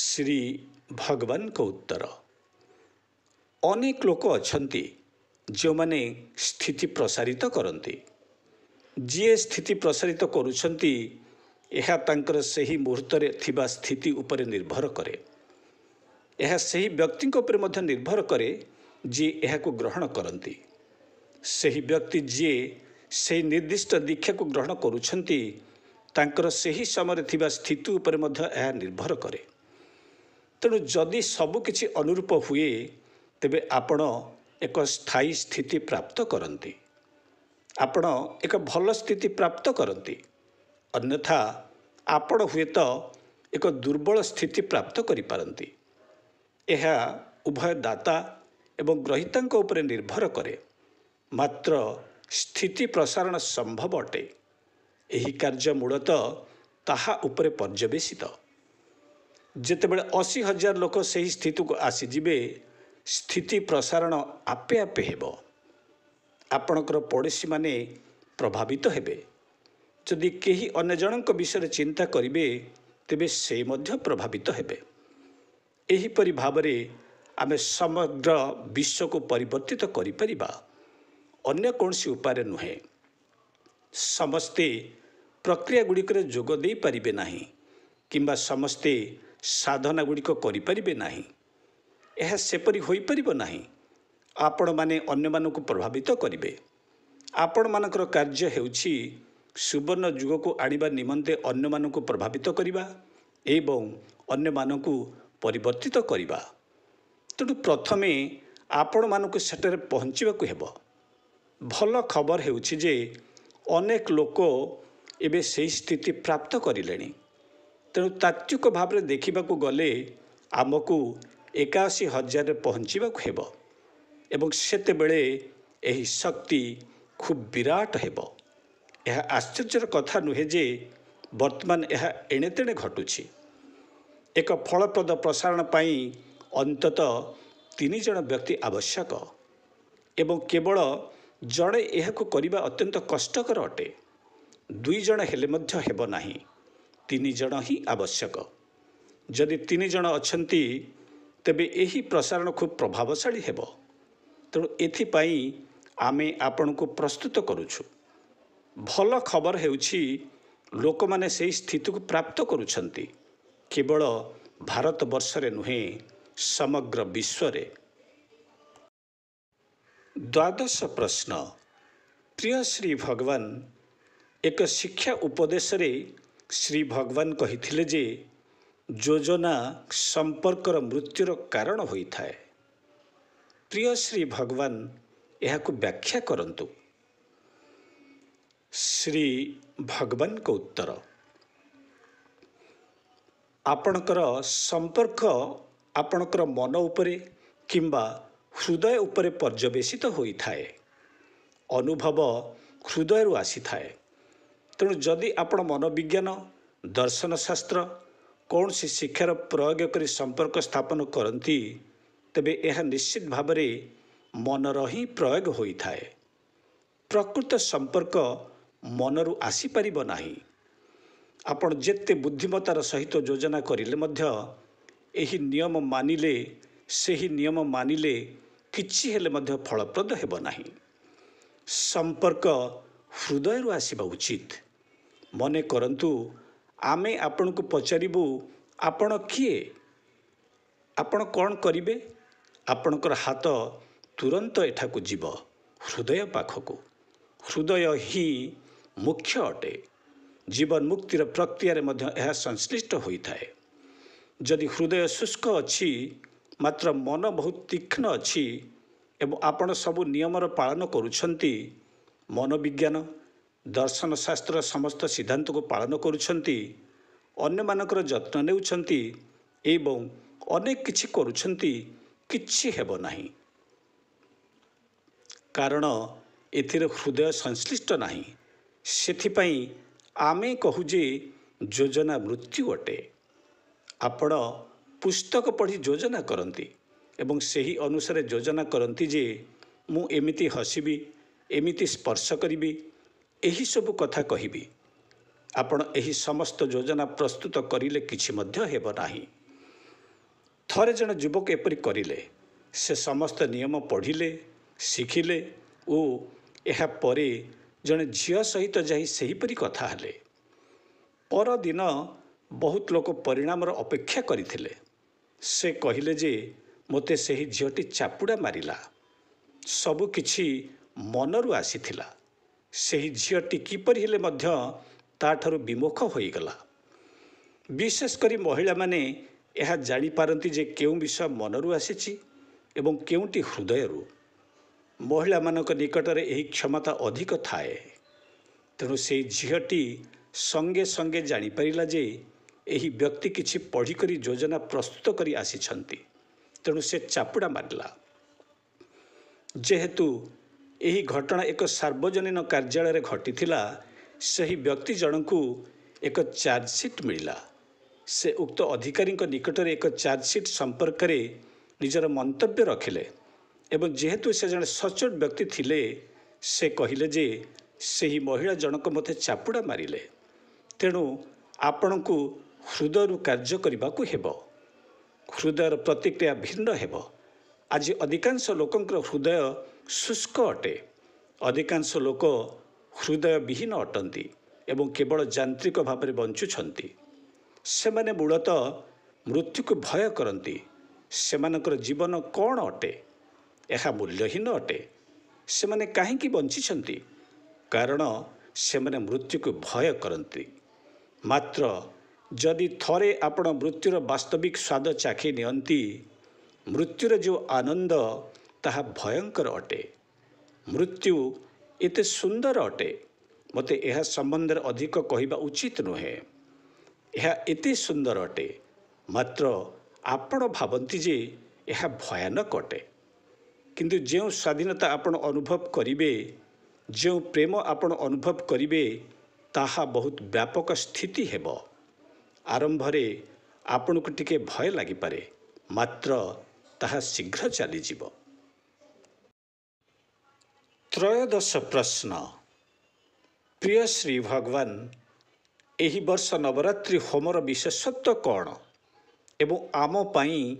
ଶ୍ରୀ ଭଗବାନଙ୍କ ଉତ୍ତର। ଅନେକ ଲୋକ ଅଛନ୍ତି ଯେଉଁମାନେ ସ୍ଥିତି ପ୍ରସାରିତ କରନ୍ତି। ଯିଏ ସ୍ଥିତି ପ୍ରସାରିତ କରୁଛନ୍ତି, ଏହା ତାଙ୍କର ସେହି ମୁହୂର୍ତ୍ତରେ ଥିବା ସ୍ଥିତି ଉପରେ ନିର୍ଭର କରେ। ଏହା ସେହି ବ୍ୟକ୍ତିଙ୍କ ଉପରେ ମଧ୍ୟ ନିର୍ଭର କରେ ଯିଏ ଏହାକୁ ଗ୍ରହଣ କରନ୍ତି। ସେହି ବ୍ୟକ୍ତି ଯିଏ ସେହି ନିର୍ଦ୍ଦିଷ୍ଟ ଦୀକ୍ଷାକୁ ଗ୍ରହଣ କରୁଛନ୍ତି, ତାଙ୍କର ସେହି ସମୟରେ ଥିବା ସ୍ଥିତି ଉପରେ ମଧ୍ୟ ଏହା ନିର୍ଭର କରେ। ତେଣୁ ଯଦି ସବୁକିଛି ଅନୁରୂପ ହୁଏ, ତେବେ ଆପଣ ଏକ ସ୍ଥାୟୀ ସ୍ଥିତି ପ୍ରାପ୍ତ କରନ୍ତି। ଆପଣ ଏକ ଭଲ ସ୍ଥିତି ପ୍ରାପ୍ତ କରନ୍ତି। ଅନ୍ୟଥା ଆପଣ ହୁଏତ ଏକ ଦୁର୍ବଳ ସ୍ଥିତି ପ୍ରାପ୍ତ କରିପାରନ୍ତି। ଏହା ଉଭୟ ଦାତା ଏବଂ ଗ୍ରହୀତାଙ୍କ ଉପରେ ନିର୍ଭର କରେ। ମାତ୍ର ସ୍ଥିତି ପ୍ରସାରଣ ସମ୍ଭବ ଅଟେ। ଏହି କାର୍ଯ୍ୟ ମୂଳତଃ ତାହା ଉପରେ ପର୍ଯ୍ୟବେସିତ। ଯେତେବେଳେ 80,000 ଲୋକ ସେହି ସ୍ଥିତିକୁ ଆସିଯିବେ, ସ୍ଥିତି ପ୍ରସାରଣ ଆପେ ଆପେ ହେବ। ଆପଣଙ୍କର ପଡ଼ୋଶୀମାନେ ପ୍ରଭାବିତ ହେବେ। ଯଦି କେହି ଅନ୍ୟ ଜଣଙ୍କ ବିଷୟରେ ଚିନ୍ତା କରିବେ, ତେବେ ସେ ମଧ୍ୟ ପ୍ରଭାବିତ ହେବେ। ଏହିପରି ଭାବରେ ଆମେ ସମଗ୍ର ବିଶ୍ୱକୁ ପରିବର୍ତ୍ତିତ କରିପାରିବା, ଅନ୍ୟ କୌଣସି ଉପାୟରେ ନୁହେଁ। ସମସ୍ତେ ପ୍ରକ୍ରିୟା ଗୁଡ଼ିକରେ ଯୋଗ ଦେଇପାରିବେ ନାହିଁ କିମ୍ବା ସମସ୍ତେ ସାଧନା ଗୁଡ଼ିକ କରିପାରିବେ ନାହିଁ। ଏହା ସେପରି ହୋଇପାରିବ ନାହିଁ। ଆପଣମାନେ ଅନ୍ୟମାନଙ୍କୁ ପ୍ରଭାବିତ କରିବେ। ଆପଣମାନଙ୍କର କାର୍ଯ୍ୟ ହେଉଛି ସୁବର୍ଣ୍ଣ ଯୁଗକୁ ଆଣିବା ନିମନ୍ତେ ଅନ୍ୟମାନଙ୍କୁ ପ୍ରଭାବିତ କରିବା ଏବଂ ଅନ୍ୟମାନଙ୍କୁ ପରିବର୍ତ୍ତିତ କରିବା। ତେଣୁ ପ୍ରଥମେ ଆପଣମାନଙ୍କୁ ସେଠାରେ ପହଞ୍ଚିବାକୁ ହେବ। ଭଲ ଖବର ହେଉଛି ଯେ ଅନେକ ଲୋକ ଏବେ ସେହି ସ୍ଥିତି ପ୍ରାପ୍ତ କରିଲେଣି। ତେଣୁ ତାତ୍ତ୍ୱିକ ଭାବରେ ଦେଖିବାକୁ ଗଲେ ଆମକୁ 81,000ରେ ପହଞ୍ଚିବାକୁ ହେବ ଏବଂ ସେତେବେଳେ ଏହି ଶକ୍ତି ଖୁବ୍ ବିରାଟ ହେବ। ଏହା ଆଶ୍ଚର୍ଯ୍ୟର କଥା ନୁହେଁ ଯେ ବର୍ତ୍ତମାନ ଏହା ଏଣେତେଣେ ଘଟୁଛି। ଏକ ଫଳପ୍ରଦ ପ୍ରସାରଣ ପାଇଁ ଅନ୍ତତଃ 3 ଜଣ ବ୍ୟକ୍ତି ଆବଶ୍ୟକ ଏବଂ କେବଳ ଜଣେ ଏହାକୁ କରିବା ଅତ୍ୟନ୍ତ କଷ୍ଟକର ଅଟେ। 2 ଜଣ ହେଲେ ମଧ୍ୟ ହେବ ନାହିଁ। 3 ଜଣ ହିଁ ଆବଶ୍ୟକ। ଯଦି 3 ଜଣ ଅଛନ୍ତି, ତେବେ ଏହି ପ୍ରସାରଣ ଖୁବ୍ ପ୍ରଭାବଶାଳୀ ହେବ। ତେଣୁ ଏଥିପାଇଁ ଆମେ ଆପଣଙ୍କୁ ପ୍ରସ୍ତୁତ କରୁଛୁ। ଭଲ ଖବର ହେଉଛି ଲୋକମାନେ ସେହି ସ୍ଥିତିକୁ ପ୍ରାପ୍ତ କରୁଛନ୍ତି। କେବଳ ଭାରତବର୍ଷରେ ନୁହେଁ, ସମଗ୍ର ବିଶ୍ୱରେ। ଦ୍ୱାଦଶ ପ୍ରଶ୍ନ। ପ୍ରିୟ ଶ୍ରୀ ଭଗବାନ, ଏକ ଶିକ୍ଷା ଉପଦେଶରେ ଶ୍ରୀ ଭଗବାନ କହିଥିଲେ ଯେ ଯୋଜନା ସମ୍ପର୍କର ମୃତ୍ୟୁର କାରଣ ହୋଇଥାଏ। ପ୍ରିୟ ଶ୍ରୀ ଭଗବାନ, ଏହାକୁ ବ୍ୟାଖ୍ୟା କରନ୍ତୁ। ଶ୍ରୀ ଭଗବାନଙ୍କ ଉତ୍ତର। ଆପଣଙ୍କର ସମ୍ପର୍କ ଆପଣଙ୍କର ମନ ଉପରେ କିମ୍ବା ହୃଦୟ ଉପରେ ପର୍ଯ୍ୟବେସିତ ହୋଇଥାଏ। ଅନୁଭବ ହୃଦୟରୁ ଆସିଥାଏ। ତେଣୁ ଯଦି ଆପଣ ମନୋବିଜ୍ଞାନ, ଦର୍ଶନଶାସ୍ତ୍ର, କୌଣସି ଶିକ୍ଷାର ପ୍ରୟୋଗ କରି ସମ୍ପର୍କ ସ୍ଥାପନ କରନ୍ତି, ତେବେ ଏହା ନିଶ୍ଚିତ ଭାବରେ ମନର ହିଁ ପ୍ରୟୋଗ ହୋଇଥାଏ। ପ୍ରକୃତ ସମ୍ପର୍କ ମନରୁ ଆସିପାରିବ ନାହିଁ। ଆପଣ ଯେତେ ବୁଦ୍ଧିମତାର ସହିତ ଯୋଜନା କରିଲେ ମଧ୍ୟ ଏହି ନିୟମ ମାନିଲେ କିଛି ହେଲେ ମଧ୍ୟ ଫଳପ୍ରଦ ହେବ ନାହିଁ। ସମ୍ପର୍କ ହୃଦୟରୁ ଆସିବା ଉଚିତ। ମନେ କରନ୍ତୁ, ଆମେ ଆପଣଙ୍କୁ ପଚାରିବୁ ଆପଣ କିଏ? ଆପଣ କ'ଣ କରିବେ? ଆପଣଙ୍କର ହାତ ତୁରନ୍ତ ଏଠାକୁ ଯିବ ହୃଦୟ ପାଖକୁ। ହୃଦୟ ହିଁ ମୁଖ୍ୟ ଅଟେ। ଜୀବନ ମୁକ୍ତିର ପ୍ରକ୍ରିୟାରେ ମଧ୍ୟ ଏହା ସଂଶ୍ଳିଷ୍ଟ ହୋଇଥାଏ। ଯଦି ହୃଦୟ ଶୁଷ୍କ ଅଛି, ମାତ୍ର ମନ ବହୁତ ତୀକ୍ଷ୍ଣ ଅଛି ଏବଂ ଆପଣ ସବୁ ନିୟମର ପାଳନ କରୁଛନ୍ତି, ମନୋବିଜ୍ଞାନ ଦର୍ଶନ ଶାସ୍ତ୍ରର ସମସ୍ତ ସିଦ୍ଧାନ୍ତକୁ ପାଳନ କରୁଛନ୍ତି, ଅନ୍ୟମାନଙ୍କର ଯତ୍ନ ନେଉଛନ୍ତି ଏବଂ ଅନେକ କିଛି କରୁଛନ୍ତି, କିଛି ହେବ ନାହିଁ। କାରଣ ଏଥିରେ ହୃଦୟ ସଂଶ୍ଳିଷ୍ଟ ନାହିଁ। ସେଥିପାଇଁ ଆମେ କହୁ ଯେ ଯୋଜନା ମୃତ୍ୟୁ ଅଟେ। ଆପଣ ପୁସ୍ତକ ପଢ଼ି ଯୋଜନା କରନ୍ତି ଏବଂ ସେହି ଅନୁସାରେ ଯୋଜନା କରନ୍ତି ଯେ ମୁଁ ଏମିତି ହସିବି, ଏମିତି ସ୍ପର୍ଶ କରିବି, ଏହିସବୁ କଥା କହିବି। ଆପଣ ଏହି ସମସ୍ତ ଯୋଜନା ପ୍ରସ୍ତୁତ କରିଲେ କିଛି ମଧ୍ୟ ହେବ ନାହିଁ। ଥରେ ଜଣେ ଯୁବକ ଏପରି କରିଲେ। ସେ ସମସ୍ତ ନିୟମ ପଢ଼ିଲେ, ଶିଖିଲେ ଓ ଏହା ପରେ ଜଣେ ଝିଅ ସହିତ ଯାଇ ସେହିପରି କଥା ହେଲେ। ପରଦିନ ବହୁତ ଲୋକ ପରିଣାମର ଅପେକ୍ଷା କରିଥିଲେ। ସେ କହିଲେ ଯେ ମୋତେ ସେହି ଝିଅଟି ଚାପୁଡ଼ା ମାରିଲା। ସବୁ କିଛି ମନରୁ ଆସିଥିଲା। ସେହି ଝିଅଟି କିପରି ହେଲେ ମଧ୍ୟ ତାଠାରୁ ବିମୁଖ ହୋଇଗଲା। ବିଶେଷ କରି ମହିଳାମାନେ ଏହା ଜାଣିପାରନ୍ତି ଯେ କେଉଁ ବିଷୟ ମନରୁ ଆସିଛି ଏବଂ କେଉଁଟି ହୃଦୟରୁ। ମହିଳାମାନଙ୍କ ନିକଟରେ ଏହି କ୍ଷମତା ଅଧିକ ଥାଏ। ତେଣୁ ସେହି ଝିଅଟି ସଙ୍ଗେ ସଙ୍ଗେ ଜାଣିପାରିଲା ଯେ ଏହି ବ୍ୟକ୍ତି କିଛି ପଢ଼ିକରି ଯୋଜନା ପ୍ରସ୍ତୁତ କରି ଆସିଛନ୍ତି। ତେଣୁ ସେ ଚାପୁଡ଼ା ମାରିଲା। ଯେହେତୁ ଏହି ଘଟଣା ଏକ ସାର୍ବଜନୀନ କାର୍ଯ୍ୟାଳୟରେ ଘଟିଥିଲା, ସେହି ବ୍ୟକ୍ତି ଜଣଙ୍କୁ ଏକ ଚାର୍ଜସିଟ୍ ମିଳିଲା। ସେ ଉକ୍ତ ଅଧିକାରୀଙ୍କ ନିକଟରେ ଏକ ଚାର୍ଜସିଟ୍ ସମ୍ପର୍କରେ ନିଜର ମନ୍ତବ୍ୟ ରଖିଲେ ଏବଂ ଯେହେତୁ ସେ ଜଣେ ସଚ୍ଚୋଟ ବ୍ୟକ୍ତି ଥିଲେ, ସେ କହିଲେ ଯେ ସେହି ମହିଳା ଜଣକ ମୋତେ ଚାପୁଡ଼ା ମାରିଲେ। ତେଣୁ ଆପଣଙ୍କୁ ହୃଦୟରୁ କାର୍ଯ୍ୟ କରିବାକୁ ହେବ। ହୃଦୟର ପ୍ରତିକ୍ରିୟା ଭିନ୍ନ ହେବ। ଆଜି ଅଧିକାଂଶ ଲୋକଙ୍କର ହୃଦୟ ଶୁଷ୍କ ଅଟେ। ଅଧିକାଂଶ ଲୋକ ହୃଦୟବିହୀନ ଅଟନ୍ତି ଏବଂ କେବଳ ଯାନ୍ତ୍ରିକ ଭାବରେ ବଞ୍ଚୁଛନ୍ତି। ସେମାନେ ମୂଳତଃ ମୃତ୍ୟୁକୁ ଭୟ କରନ୍ତି। ସେମାନଙ୍କର ଜୀବନ କ'ଣ ଅଟେ? ଏହା ମୂଲ୍ୟହୀନ ଅଟେ। ସେମାନେ କାହିଁକି ବଞ୍ଚିଛନ୍ତି? କାରଣ ସେମାନେ ମୃତ୍ୟୁକୁ ଭୟ କରନ୍ତି। ମାତ୍ର ଯଦି ଥରେ ଆପଣ ମୃତ୍ୟୁର ବାସ୍ତବିକ ସ୍ୱାଦ ଚାଖି ନିଅନ୍ତି, ମୃତ୍ୟୁର ଯେଉଁ ଆନନ୍ଦ, ତାହା ଭୟଙ୍କର ଅଟେ। ମୃତ୍ୟୁ ଏତେ ସୁନ୍ଦର ଅଟେ, ମୋତେ ଏହା ସମ୍ବନ୍ଧରେ ଅଧିକ କହିବା ଉଚିତ ନୁହେଁ। ଏହା ଏତେ ସୁନ୍ଦର ଅଟେ, ମାତ୍ର ଆପଣ ଭାବନ୍ତି ଯେ ଏହା ଭୟାନକ ଅଟେ। କିନ୍ତୁ ଯେଉଁ ସ୍ୱାଧୀନତା ଆପଣ ଅନୁଭବ କରିବେ, ଯେଉଁ ପ୍ରେମ ଆପଣ ଅନୁଭବ କରିବେ, ତାହା ବହୁତ ବ୍ୟାପକ ସ୍ଥିତି ହେବ। ଆରମ୍ଭରେ ଆପଣଙ୍କୁ ଟିକେ ଭୟ ଲାଗିପାରେ, ମାତ୍ର ତାହା ଶୀଘ୍ର ଚାଲିଯିବ। ତ୍ରୟୋଦଶ ପ୍ରଶ୍ନ। ପ୍ରିୟ ଶ୍ରୀ ଭଗବାନ, ଏହି ବର୍ଷ ନବରାତ୍ରି ହୋମର ବିଶେଷତ୍ୱ କ'ଣ ଏବଂ ଆମ ପାଇଁ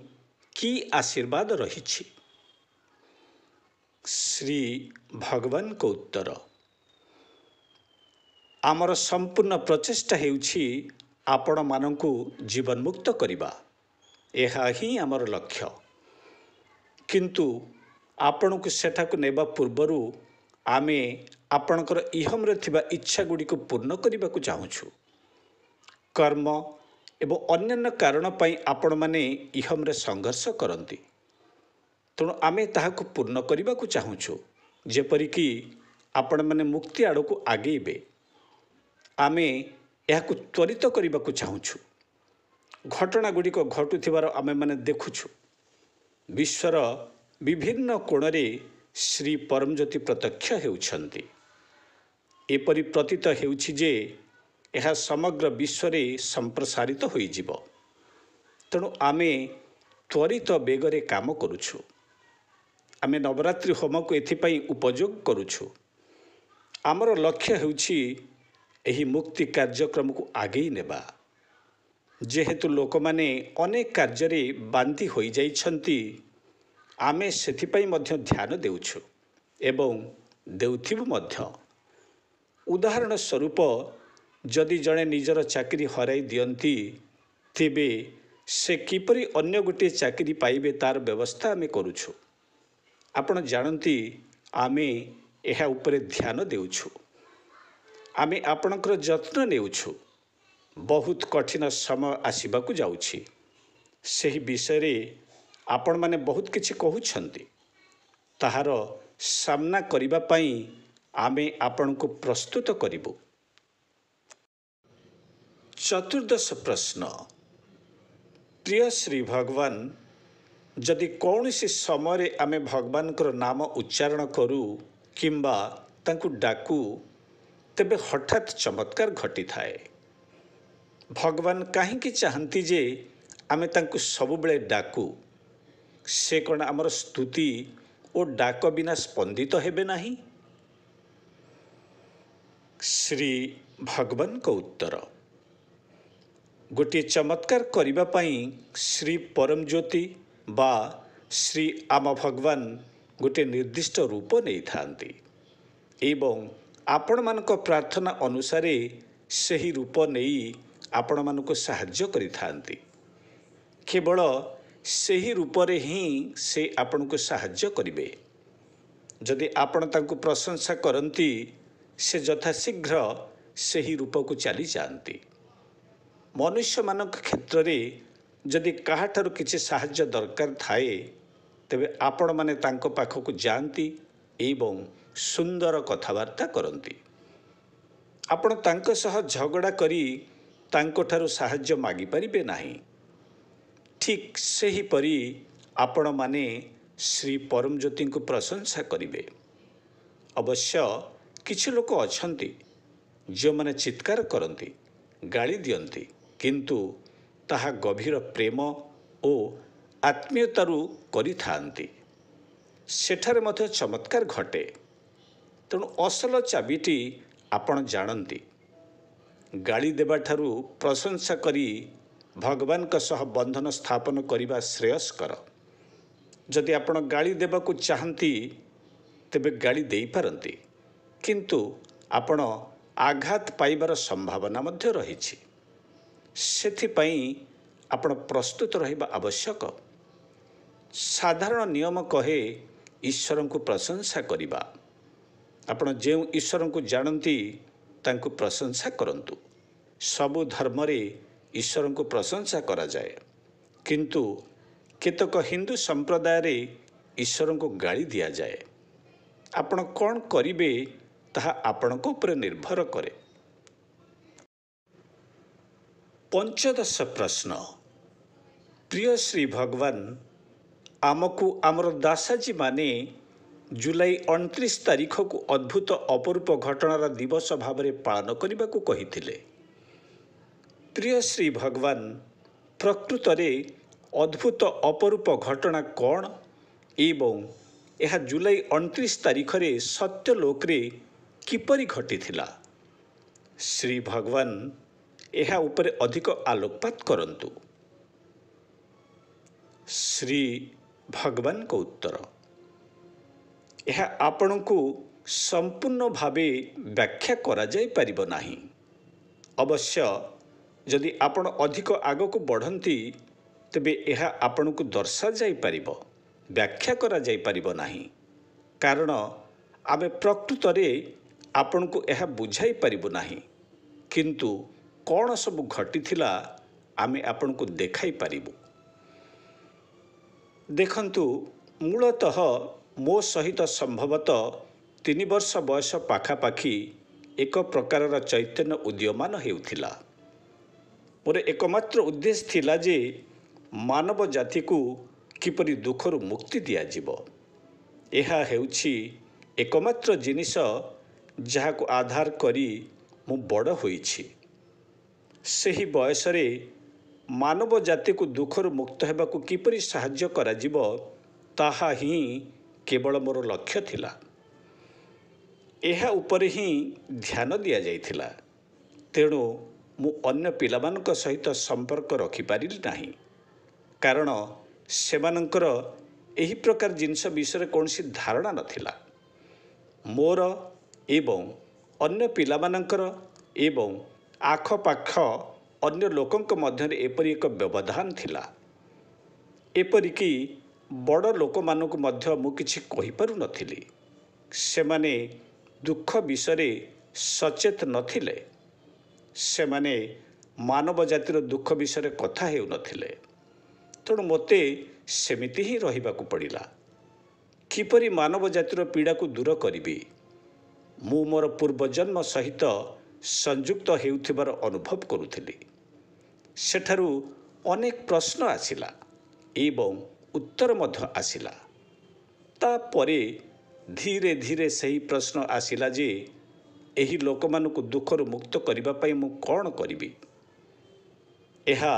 କି ଆଶୀର୍ବାଦ ରହିଛି? ଶ୍ରୀ ଭଗବାନଙ୍କ ଉତ୍ତର। ଆମର ସମ୍ପୂର୍ଣ୍ଣ ପ୍ରଚେଷ୍ଟା ହେଉଛି ଆପଣମାନଙ୍କୁ ଜୀବନମୁକ୍ତ କରିବା। ଏହା ହିଁ ଆମର ଲକ୍ଷ୍ୟ। କିନ୍ତୁ ଆପଣଙ୍କୁ ସେଠାକୁ ନେବା ପୂର୍ବରୁ ଆମେ ଆପଣଙ୍କର ଇହମରେ ଥିବା ଇଚ୍ଛାଗୁଡ଼ିକୁ ପୂର୍ଣ୍ଣ କରିବାକୁ ଚାହୁଁଛୁ। କର୍ମ ଏବଂ ଅନ୍ୟାନ୍ୟ କାରଣ ପାଇଁ ଆପଣମାନେ ଇହମରେ ସଂଘର୍ଷ କରନ୍ତି। ତେଣୁ ଆମେ ତାହାକୁ ପୂର୍ଣ୍ଣ କରିବାକୁ ଚାହୁଁଛୁ, ଯେପରିକି ଆପଣମାନେ ମୁକ୍ତି ଆଡ଼କୁ ଆଗେଇବେ। ଆମେ ଏହାକୁ ତ୍ୱରିତ କରିବାକୁ ଚାହୁଁଛୁ। ଘଟଣାଗୁଡ଼ିକ ଘଟୁଥିବାର ଆମେମାନେ ଦେଖୁଛୁ। ବିଶ୍ୱର ବିଭିନ୍ନ କୋଣରେ ଶ୍ରୀ ପରମଜ୍ୟୋତି ପ୍ରତ୍ୟକ୍ଷ ହେଉଛନ୍ତି। ଏପରି ପ୍ରତୀତ ହେଉଛି ଯେ ଏହା ସମଗ୍ର ବିଶ୍ୱରେ ସମ୍ପ୍ରସାରିତ ହୋଇଯିବ। ତେଣୁ ଆମେ ତ୍ୱରିତ ବେଗରେ କାମ କରୁଛୁ। ଆମେ ନବରାତ୍ରି ହୋମକୁ ଏଥିପାଇଁ ଉପଯୋଗ କରୁଛୁ। ଆମର ଲକ୍ଷ୍ୟ ହେଉଛି ଏହି ମୁକ୍ତି କାର୍ଯ୍ୟକ୍ରମକୁ ଆଗେଇ ନେବା। ଯେହେତୁ ଲୋକମାନେ ଅନେକ କାର୍ଯ୍ୟରେ ବାନ୍ଧି ହୋଇଯାଇଛନ୍ତି, ଆମେ ସେଥିପାଇଁ ମଧ୍ୟ ଧ୍ୟାନ ଦେଉଛୁ ଏବଂ ଦେଉଥିବୁ ମଧ୍ୟ। ଉଦାହରଣ ସ୍ୱରୂପ, ଯଦି ଜଣେ ନିଜର ଚାକିରି ହରାଇ ଦିଅନ୍ତି, ତେବେ ସେ କିପରି ଅନ୍ୟ ଗୋଟିଏ ଚାକିରି ପାଇବେ ତାର ବ୍ୟବସ୍ଥା ଆମେ କରୁଛୁ। ଆପଣ ଜାଣନ୍ତି ଆମେ ଏହା ଉପରେ ଧ୍ୟାନ ଦେଉଛୁ। ଆମେ ଆପଣଙ୍କର ଯତ୍ନ ନେଉଛୁ। ବହୁତ କଠିନ ସମୟ ଆସିବାକୁ ଯାଉଛି। ସେହି ବିଷୟରେ ଆପଣମାନେ ବହୁତ କିଛି କହୁଛନ୍ତି। ତାହାର ସାମ୍ନା କରିବା ପାଇଁ ଆମେ ଆପଣଙ୍କୁ ପ୍ରସ୍ତୁତ କରିବୁ। ଚତୁର୍ଦ୍ଦଶ ପ୍ରଶ୍ନ। ପ୍ରିୟ ଶ୍ରୀ ଭଗବାନ, ଯଦି କୌଣସି ସମୟରେ ଆମେ ଭଗବାନଙ୍କର ନାମ ଉଚ୍ଚାରଣ କରୁ କିମ୍ବା ତାଙ୍କୁ ଡାକୁ, ତେବେ ହଠାତ୍ ଚମତ୍କାର ଘଟିଥାଏ। ଭଗବାନ କାହିଁକି ଚାହାନ୍ତି ଯେ ଆମେ ତାଙ୍କୁ ସବୁବେଳେ ଡାକୁ? ସେ କ'ଣ ଆମର ସ୍ତୁତି ଓ ଡାକ ବିନା ସ୍ପନ୍ଦିତ ହେବେ ନାହିଁ? ଶ୍ରୀ ଭଗବାନଙ୍କ ଉତ୍ତର। ଗୋଟିଏ ଚମତ୍କାର କରିବା ପାଇଁ ଶ୍ରୀ ପରମଜ୍ୟୋତି ବା ଶ୍ରୀ ଆମ ଭଗବାନ ଗୋଟିଏ ନିର୍ଦ୍ଦିଷ୍ଟ ରୂପ ନେଇଥାନ୍ତି ଏବଂ ଆପଣମାନଙ୍କ ପ୍ରାର୍ଥନା ଅନୁସାରେ ସେହି ରୂପ ନେଇ ଆପଣମାନଙ୍କୁ ସାହାଯ୍ୟ କରିଥାନ୍ତି। କେବଳ ସେହି ରୂପରେ ହିଁ ସେ ଆପଣଙ୍କୁ ସାହାଯ୍ୟ କରିବେ। ଯଦି ଆପଣ ତାଙ୍କୁ ପ୍ରଶଂସା କରନ୍ତି, ସେ ଯଥାଶୀଘ୍ର ସେହି ରୂପକୁ ଚାଲିଯାଆନ୍ତି। ମନୁଷ୍ୟମାନଙ୍କ କ୍ଷେତ୍ରରେ ଯଦି କାହାଠାରୁ କିଛି ସାହାଯ୍ୟ ଦରକାର ଥାଏ, ତେବେ ଆପଣମାନେ ତାଙ୍କ ପାଖକୁ ଯାଆନ୍ତି ଏବଂ ସୁନ୍ଦର କଥାବାର୍ତ୍ତା କରନ୍ତି। ଆପଣ ତାଙ୍କ ସହ ଝଗଡ଼ା କରି ତାଙ୍କଠାରୁ ସାହାଯ୍ୟ ମାଗିପାରିବେ ନାହିଁ। ଠିକ୍ ସେହିପରି ଆପଣମାନେ ଶ୍ରୀ ପରମଜ୍ୟୋତିଙ୍କୁ ପ୍ରଶଂସା କରିବେ। ଅବଶ୍ୟ କିଛି ଲୋକ ଅଛନ୍ତି ଯେଉଁମାନେ ଚିତ୍କାର କରନ୍ତି, ଗାଳି ଦିଅନ୍ତି, କିନ୍ତୁ ତାହା ଗଭୀର ପ୍ରେମ ଓ ଆତ୍ମୀୟତାରୁ କରିଥାନ୍ତି। ସେଠାରେ ମଧ୍ୟ ଚମତ୍କାର ଘଟେ। ତେଣୁ ଅସଲ ଚାବିଟି ଆପଣ ଜାଣନ୍ତି। ଗାଳି ଦେବାଠାରୁ ପ୍ରଶଂସା କରି ଭଗବାନଙ୍କ ସହ ବନ୍ଧନ ସ୍ଥାପନ କରିବା ଶ୍ରେୟସ୍କର। ଯଦି ଆପଣ ଗାଳି ଦେବାକୁ ଚାହାନ୍ତି, ତେବେ ଗାଳି ଦେଇପାରନ୍ତି, କିନ୍ତୁ ଆପଣ ଆଘାତ ପାଇବାର ସମ୍ଭାବନା ମଧ୍ୟ ରହିଛି। ସେଥିପାଇଁ ଆପଣ ପ୍ରସ୍ତୁତ ରହିବା ଆବଶ୍ୟକ। ସାଧାରଣ ନିୟମ କହେ ଈଶ୍ୱରଙ୍କୁ ପ୍ରଶଂସା କରିବା। ଆପଣ ଯେଉଁ ଈଶ୍ୱରଙ୍କୁ ଜାଣନ୍ତି ତାଙ୍କୁ ପ୍ରଶଂସା କରନ୍ତୁ। ସବୁ ଧର୍ମରେ ଈଶ୍ୱରଙ୍କୁ ପ୍ରଶଂସା କରାଯାଏ, କିନ୍ତୁ କେତେକ ହିନ୍ଦୁ ସମ୍ପ୍ରଦାୟରେ ଈଶ୍ୱରଙ୍କୁ ଗାଳି ଦିଆଯାଏ। ଆପଣ କ'ଣ କରିବେ ତାହା ଆପଣଙ୍କ ଉପରେ ନିର୍ଭର କରେ। ପଞ୍ଚଦଶ ପ୍ରଶ୍ନ। ପ୍ରିୟ ଶ୍ରୀ ଭଗବାନ, ଆମକୁ ଆମର ଦାସାଜୀମାନେ ଜୁଲାଇ 29 ତାରିଖକୁ ଅଦ୍ଭୁତ ଅପରୂପ ଘଟଣାର ଦିବସ ଭାବରେ ପାଳନ କରିବାକୁ କହିଥିଲେ। ପ୍ରିୟ ଶ୍ରୀ ଭଗବାନ, ପ୍ରକୃତରେ ଅଦ୍ଭୁତ ଅପରୂପ ଘଟଣା କ'ଣ ଏବଂ ଏହା ଜୁଲାଇ 29 ତାରିଖରେ ସତ୍ୟଲୋକରେ କିପରି ଘଟିଥିଲା? ଶ୍ରୀ ଭଗବାନ ଏହା ଉପରେ ଅଧିକ ଆଲୋକପାତ କରନ୍ତୁ। ଶ୍ରୀ ଭଗବାନଙ୍କ ଉତ୍ତର। ଏହା ଆପଣଙ୍କୁ ସମ୍ପୂର୍ଣ୍ଣ ଭାବେ ବ୍ୟାଖ୍ୟା କରାଯାଇପାରିବ ନାହିଁ। ଅବଶ୍ୟ ଯଦି ଆପଣ ଅଧିକ ଆଗକୁ ବଢ଼ନ୍ତି, ତେବେ ଏହା ଆପଣଙ୍କୁ ଦର୍ଶାଯାଇପାରିବ, ବ୍ୟାଖ୍ୟା କରାଯାଇପାରିବ ନାହିଁ, କାରଣ ଆମେ ପ୍ରକୃତରେ ଆପଣଙ୍କୁ ଏହା ବୁଝାଇ ପାରିବୁ ନାହିଁ, କିନ୍ତୁ କ'ଣ ସବୁ ଘଟିଥିଲା ଆମେ ଆପଣଙ୍କୁ ଦେଖାଇ ପାରିବୁ। ଦେଖନ୍ତୁ, ମୂଳତଃ ମୋ ସହିତ ସମ୍ଭବତଃ 3 ବର୍ଷ ବୟସ ପାଖାପାଖି ଏକ ପ୍ରକାରର ଚୈତନ୍ୟ ଉଦୀୟମାନ ହେଉଥିଲା। ମୋର ଏକମାତ୍ର ଉଦ୍ଦେଶ୍ୟ ଥିଲା ଯେ ମାନବ ଜାତିକୁ କିପରି ଦୁଃଖରୁ ମୁକ୍ତି ଦିଆଯିବ। ଏହା ହେଉଛି ଏକମାତ୍ର ଜିନିଷ ଯାହାକୁ ଆଧାର କରି ମୁଁ ବଡ଼ ହୋଇଛି। ସେହି ବୟସରେ ମାନବ ଜାତିକୁ ଦୁଃଖରୁ ମୁକ୍ତ ହେବାକୁ କିପରି ସାହାଯ୍ୟ କରାଯିବ, ତାହା ହିଁ କେବଳ ମୋର ଲକ୍ଷ୍ୟ ଥିଲା। ଏହା ଉପରେ ହିଁ ଧ୍ୟାନ ଦିଆଯାଇଥିଲା। ତେଣୁ ମୁଁ ଅନ୍ୟ ପିଲାମାନଙ୍କ ସହିତ ସମ୍ପର୍କ ରଖିପାରିଲି ନାହିଁ, କାରଣ ସେମାନଙ୍କର ଏହି ପ୍ରକାର ଜିନିଷ ବିଷୟରେ କୌଣସି ଧାରଣା ନଥିଲା। ମୋର ଏବଂ ଅନ୍ୟ ପିଲାମାନଙ୍କର ଏବଂ ଆଖପାଖ ଅନ୍ୟ ଲୋକଙ୍କ ମଧ୍ୟରେ ଏପରି ଏକ ବ୍ୟବଧାନ ଥିଲା। ଏପରିକି ବଡ଼ ଲୋକମାନଙ୍କୁ ମଧ୍ୟ ମୁଁ କିଛି କହିପାରୁନଥିଲି। ସେମାନେ ଦୁଃଖ ବିଷୟରେ ସଚେତ ନଥିଲେ। ସେମାନେ ମାନବ ଜାତିର ଦୁଃଖ ବିଷୟରେ କଥା ହେଉନଥିଲେ। ତେଣୁ ମୋତେ ସେମିତି ହିଁ ରହିବାକୁ ପଡ଼ିଲା। କିପରି ମାନବ ଜାତିର ପୀଡ଼ାକୁ ଦୂର କରିବି? ମୁଁ ମୋର ପୂର୍ବଜନ୍ମ ସହିତ ସଂଯୁକ୍ତ ହେଉଥିବାର ଅନୁଭବ କରୁଥିଲି। ସେଠାରୁ ଅନେକ ପ୍ରଶ୍ନ ଆସିଲା ଏବଂ ଉତ୍ତର ମଧ୍ୟ ଆସିଲା। ତାପରେ ଧୀରେ ଧୀରେ ସେହି ପ୍ରଶ୍ନ ଆସିଲା ଯେ ଏହି ଲୋକମାନଙ୍କୁ ଦୁଃଖରୁ ମୁକ୍ତ କରିବା ପାଇଁ ମୁଁ କ'ଣ କରିବି? ଏହା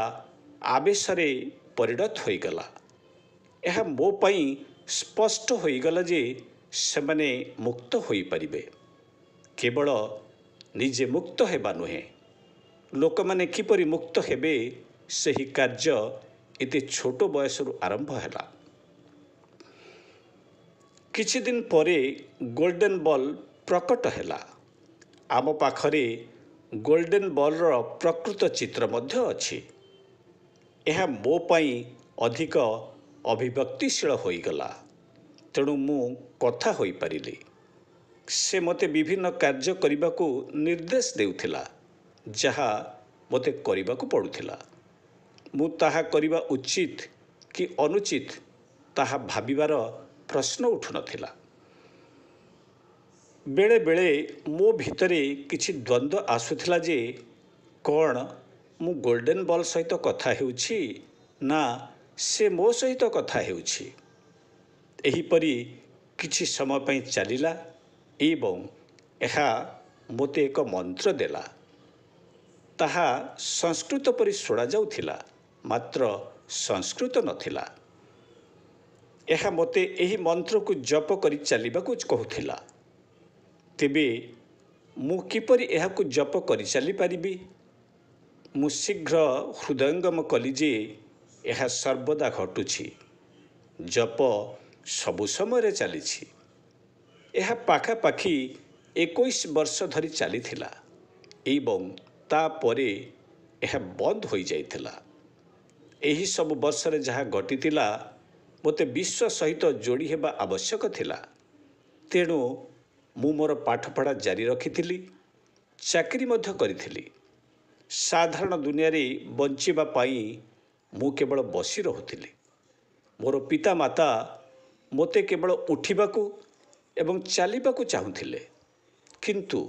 ଆବେଶରେ ପରିଣତ ହୋଇଗଲା। ଏହା ମୋ ପାଇଁ ସ୍ପଷ୍ଟ ହୋଇଗଲା ଯେ ସେମାନେ ମୁକ୍ତ ହୋଇପାରିବେ। କେବଳ ନିଜେ ମୁକ୍ତ ହେବା ନୁହେଁ, ଲୋକମାନେ କିପରି ମୁକ୍ତ ହେବେ ସେହି କାର୍ଯ୍ୟ ଏତେ ଛୋଟ ବୟସରୁ ଆରମ୍ଭ ହେଲା। କିଛି ଦିନ ପରେ ଗୋଲ୍ଡେନ ବଲ୍ ପ୍ରକଟ ହେଲା। ଆମ ପାଖରେ ଗୋଲ୍ଡେନ ବଲ୍ର ପ୍ରକୃତ ଚିତ୍ର ମଧ୍ୟ ଅଛି। ଏହା ମୋ ପାଇଁ ଅଧିକ ଅଭିବ୍ୟକ୍ତିଶୀଳ ହୋଇଗଲା। ତେଣୁ ମୁଁ କଥା ହୋଇପାରିଲି। ସେ ମୋତେ ବିଭିନ୍ନ କାର୍ଯ୍ୟ କରିବାକୁ ନିର୍ଦ୍ଦେଶ ଦେଉଥିଲା, ଯାହା ମୋତେ କରିବାକୁ ପଡ଼ୁଥିଲା। ମୁଁ ତାହା କରିବା ଉଚିତ କି ଅନୁଚିତ ତାହା ଭାବିବାର ପ୍ରଶ୍ନ ଉଠୁନଥିଲା। ବେଳେ ବେଳେ ମୋ ଭିତରେ କିଛି ଦ୍ୱନ୍ଦ୍ୱ ଆସୁଥିଲା ଯେ କ'ଣ ମୁଁ ଗୋଲ୍ଡେନ ବଲ୍ ସହିତ କଥା ହେଉଛି ନା ସେ ମୋ ସହିତ କଥା ହେଉଛି। ଏହିପରି କିଛି ସମୟ ପାଇଁ ଚାଲିଲା ଏବଂ ଏହା ମୋତେ ଏକ ମନ୍ତ୍ର ଦେଲା। ତାହା ସଂସ୍କୃତ ପରି ଶୁଣାଯାଉଥିଲା, ମାତ୍ର ସଂସ୍କୃତ ନଥିଲା। ଏହା ମୋତେ ଏହି ମନ୍ତ୍ରକୁ ଜପ କରି ଚାଲିବାକୁ କହୁଥିଲା। ତେବେ ମୁଁ କିପରି ଏହାକୁ ଜପ କରି ଚାଲିପାରିବି? ମୁଁ ଶୀଘ୍ର ହୃଦୟଙ୍ଗମ କଲି ଯେ ଏହା ସର୍ବଦା ଘଟୁଛି। ଜପ ସବୁ ସମୟରେ ଚାଲିଛି। ଏହା ପାଖାପାଖି 21 ବର୍ଷ ଧରି ଚାଲିଥିଲା ଏବଂ ତାପରେ ଏହା ବନ୍ଦ ହୋଇଯାଇଥିଲା। ଏହି ସବୁ ବର୍ଷରେ ଯାହା ଘଟିଥିଲା, ମୋତେ ବିଶ୍ୱ ସହିତ ଯୋଡ଼ି ହେବା ଆବଶ୍ୟକ ଥିଲା। ତେଣୁ ମୁଁ ମୋର ପାଠପଢ଼ା ଜାରି ରଖିଥିଲି, ଚାକିରି ମଧ୍ୟ କରିଥିଲି। ସାଧାରଣ ଦୁନିଆରେ ବଞ୍ଚିବା ପାଇଁ ମୁଁ କେବଳ ବସି ରହୁଥିଲି। ମୋର ପିତାମାତା ମୋତେ କେବଳ ଉଠିବାକୁ ଏବଂ ଚାଲିବାକୁ ଚାହୁଁଥିଲେ, କିନ୍ତୁ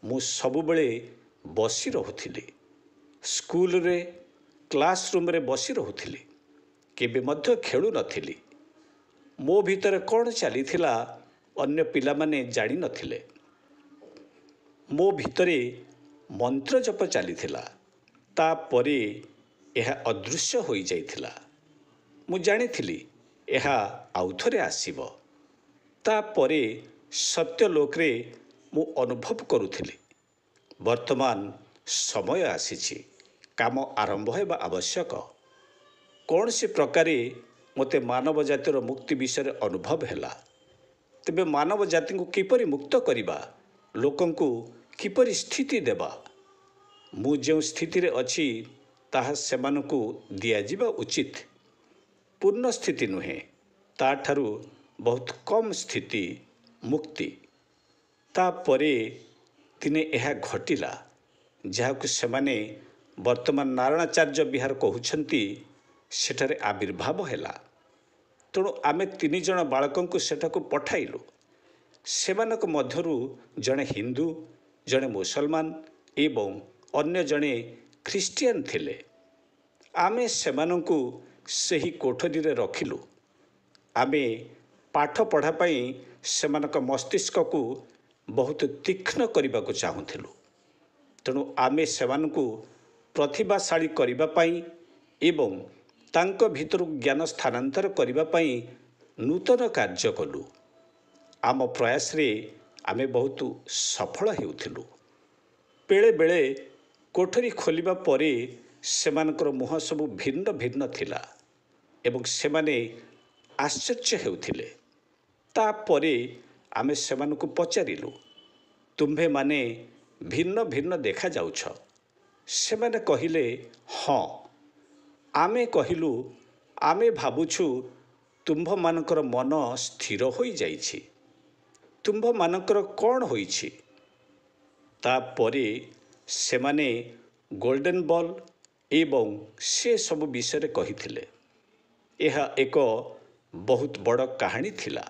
ମୁଁ ସବୁବେଳେ ବସି ରହୁଥିଲି। ସ୍କୁଲରେ କ୍ଲାସ ରୁମ୍ରେ ବସି ରହୁଥିଲି, କେବେ ମଧ୍ୟ ଖେଳୁନଥିଲି। ମୋ ଭିତରେ କ'ଣ ଚାଲିଥିଲା ଅନ୍ୟ ପିଲାମାନେ ଜାଣିନଥିଲେ। ମୋ ଭିତରେ ମନ୍ତ୍ର ଜପ ଚାଲିଥିଲା। ତାପରେ ଏହା ଅଦୃଶ୍ୟ ହୋଇଯାଇଥିଲା। ମୁଁ ଜାଣିଥିଲି ଏହା ଆଉଥରେ ଆସିବ। ତାପରେ ସତ୍ୟଲୋକରେ ମୁଁ ଅନୁଭବ କରୁଥିଲି, ବର୍ତ୍ତମାନ ସମୟ ଆସିଛି, କାମ ଆରମ୍ଭ ହେବା ଆବଶ୍ୟକ। କୌଣସି ପ୍ରକାରେ ମୋତେ ମାନବ ଜାତିର ମୁକ୍ତି ବିଷୟରେ ଅନୁଭବ ହେଲା। ତେବେ ମାନବ ଜାତିଙ୍କୁ କିପରି ମୁକ୍ତ କରିବା? ଲୋକଙ୍କୁ କିପରି ସ୍ଥିତି ଦେବା? ମୁଁ ଯେଉଁ ସ୍ଥିତିରେ ଅଛି ତାହା ସେମାନଙ୍କୁ ଦିଆଯିବା ଉଚିତ। ପୂର୍ଣ୍ଣ ସ୍ଥିତି ନୁହେଁ, ତାଠାରୁ ବହୁତ କମ୍ ସ୍ଥିତି, ମୁକ୍ତି। ତାପରେ ଦିନେ ଏହା ଘଟିଲା, ଯାହାକୁ ସେମାନେ ବର୍ତ୍ତମାନ ନାରାୟଣାଚାର୍ଯ୍ୟ ବିହାର କହୁଛନ୍ତି। ସେଠାରେ ଆବିର୍ଭାବ ହେଲା। ତେଣୁ ଆମେ 3 ଜଣ ବାଳକଙ୍କୁ ସେଠାକୁ ପଠାଇଲୁ। ସେମାନଙ୍କ ମଧ୍ୟରୁ ଜଣେ ହିନ୍ଦୁ, ଜଣେ ମୁସଲମାନ ଏବଂ ଅନ୍ୟ ଜଣେ ଖ୍ରୀଷ୍ଟିଆନ ଥିଲେ। ଆମେ ସେମାନଙ୍କୁ ସେହି କୋଠରୀରେ ରଖିଲୁ। ଆମେ ପାଠ ପଢ଼ା ପାଇଁ ସେମାନଙ୍କ ମସ୍ତିଷ୍କକୁ ବହୁତ ତୀକ୍ଷ୍ଣ କରିବାକୁ ଚାହୁଁଥିଲୁ। ତେଣୁ ଆମେ ସେମାନଙ୍କୁ ପ୍ରତିଭାଶାଳୀ କରିବା ପାଇଁ ଏବଂ ତାଙ୍କ ଭିତରୁ ଜ୍ଞାନ ସ୍ଥାନାନ୍ତର କରିବା ପାଇଁ ନୂତନ କାର୍ଯ୍ୟ କଲୁ। ଆମ ପ୍ରୟାସରେ ଆମେ ବହୁତ ସଫଳ ହେଉଥିଲୁ। ବେଳେ ବେଳେ କୋଠରୀ ଖୋଲିବା ପରେ ସେମାନଙ୍କର ମୁହଁ ସବୁ ଭିନ୍ନ ଭିନ୍ନ ଥିଲା ଏବଂ ସେମାନେ ଆଶ୍ଚର୍ଯ୍ୟ ହେଉଥିଲେ। ତାପରେ ଆମେ ସେମାନଙ୍କୁ ପଚାରିଲୁ, ତୁମ୍ଭେମାନେ ଭିନ୍ନ ଭିନ୍ନ ଦେଖାଯାଉଛ। ସେମାନେ କହିଲେ, ହଁ। ଆମେ କହିଲୁ, ଆମେ ଭାବୁଛୁ ତୁମ୍ଭମାନଙ୍କର ମନ ସ୍ଥିର ହୋଇଯାଇଛି। ତୁମ୍ଭମାନଙ୍କର କ'ଣ ହୋଇଛି? ତାପରେ ସେମାନେ ଗୋଲ୍ଡେନ୍ ବଲ୍ ଏବଂ ସେ ସବୁ ବିଷୟରେ କହିଥିଲେ। ଏହା ଏକ ବହୁତ ବଡ଼ କାହାଣୀ ଥିଲା।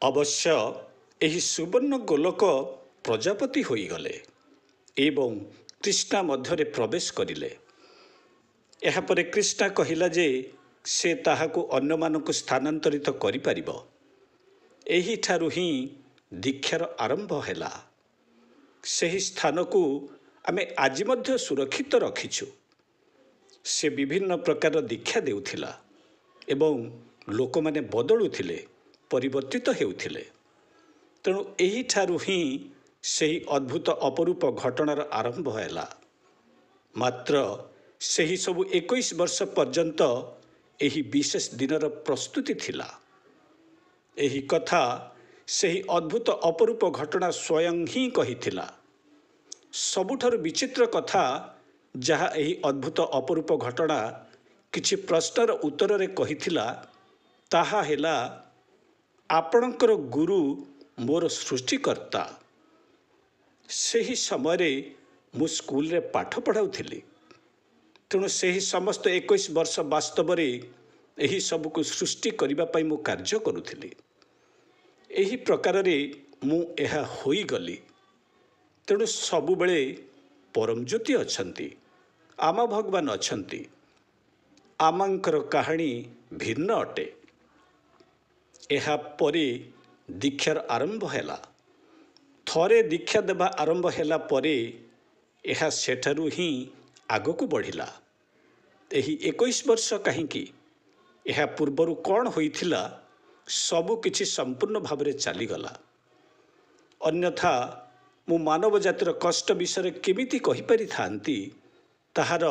ଅବଶ୍ୟ ଏହି ସୁବର୍ଣ୍ଣ ଗୋଲକ ପ୍ରଜାପତି ହୋଇଗଲେ ଏବଂ କ୍ରିଷ୍ଣା ମଧ୍ୟରେ ପ୍ରବେଶ କରିଲେ। ଏହାପରେ କ୍ରିଷ୍ଣା କହିଲା ଯେ ସେ ତାହାକୁ ଅନ୍ୟମାନଙ୍କୁ ସ୍ଥାନାନ୍ତରିତ କରିପାରିବ। ଏହିଠାରୁ ହିଁ ଦୀକ୍ଷାର ଆରମ୍ଭ ହେଲା। ସେହି ସ୍ଥାନକୁ ଆମେ ଆଜି ମଧ୍ୟ ସୁରକ୍ଷିତ ରଖିଛୁ। ସେ ବିଭିନ୍ନ ପ୍ରକାର ଦୀକ୍ଷା ଦେଉଥିଲା ଏବଂ ଲୋକମାନେ ବଦଳୁଥିଲେ, ପରିବର୍ତ୍ତିତ ହେଉଥିଲେ। ତେଣୁ ଏହିଠାରୁ ହିଁ ସେହି ଅଦ୍ଭୁତ ଅପରୂପ ଘଟଣାର ଆରମ୍ଭ ହେଲା। ମାତ୍ର ସେହି ସବୁ 21 ବର୍ଷ ପର୍ଯ୍ୟନ୍ତ ଏହି ବିଶେଷ ଦିନର ପ୍ରସ୍ତୁତି ଥିଲା। ଏହି କଥା ସେହି ଅଦ୍ଭୁତ ଅପରୂପ ଘଟଣା ସ୍ୱୟଂ ହିଁ କହିଥିଲା। ସବୁଠାରୁ ବିଚିତ୍ର କଥା ଯାହା ଏହି ଅଦ୍ଭୁତ ଅପରୂପ ଘଟଣା କିଛି ପ୍ରଶ୍ନର ଉତ୍ତରରେ କହିଥିଲା, ତାହା ହେଲା, ଆପଣଙ୍କର ଗୁରୁ ମୋର ସୃଷ୍ଟିକର୍ତ୍ତା। ସେହି ସମୟରେ ମୁଁ ସ୍କୁଲରେ ପାଠ ପଢ଼ାଉଥିଲି। ତେଣୁ ସେହି ସମସ୍ତ 21 ବର୍ଷ ବାସ୍ତବରେ ଏହି ସବୁକୁ ସୃଷ୍ଟି କରିବା ପାଇଁ ମୁଁ କାର୍ଯ୍ୟ କରୁଥିଲି। ଏହି ପ୍ରକାରରେ ମୁଁ ଏହା ହୋଇଗଲି। ତେଣୁ ସବୁବେଳେ ପରମଜ୍ୟୋତି ଅଛନ୍ତି, ଆମ ଭଗବାନ ଅଛନ୍ତି। ଆମଙ୍କର କାହାଣୀ ଭିନ୍ନ ଅଟେ। ଏହା ପରେ ଦୀକ୍ଷାର ଆରମ୍ଭ ହେଲା। ଥରେ ଦୀକ୍ଷା ଦେବା ଆରମ୍ଭ ହେଲା ପରେ ଏହା ସେଠାରୁ ହିଁ ଆଗକୁ ବଢ଼ିଲା। ଏହି 21 ବର୍ଷ କାହିଁକି? ଏହା ପୂର୍ବରୁ କ'ଣ ହୋଇଥିଲା, ସବୁ କିଛି ସମ୍ପୂର୍ଣ୍ଣ ଭାବରେ ଚାଲିଗଲା। ଅନ୍ୟଥା ମୁଁ ମାନବ ଜାତିର କଷ୍ଟ ବିଷୟରେ କେମିତି କହିପାରିଥାନ୍ତି, ତାହାର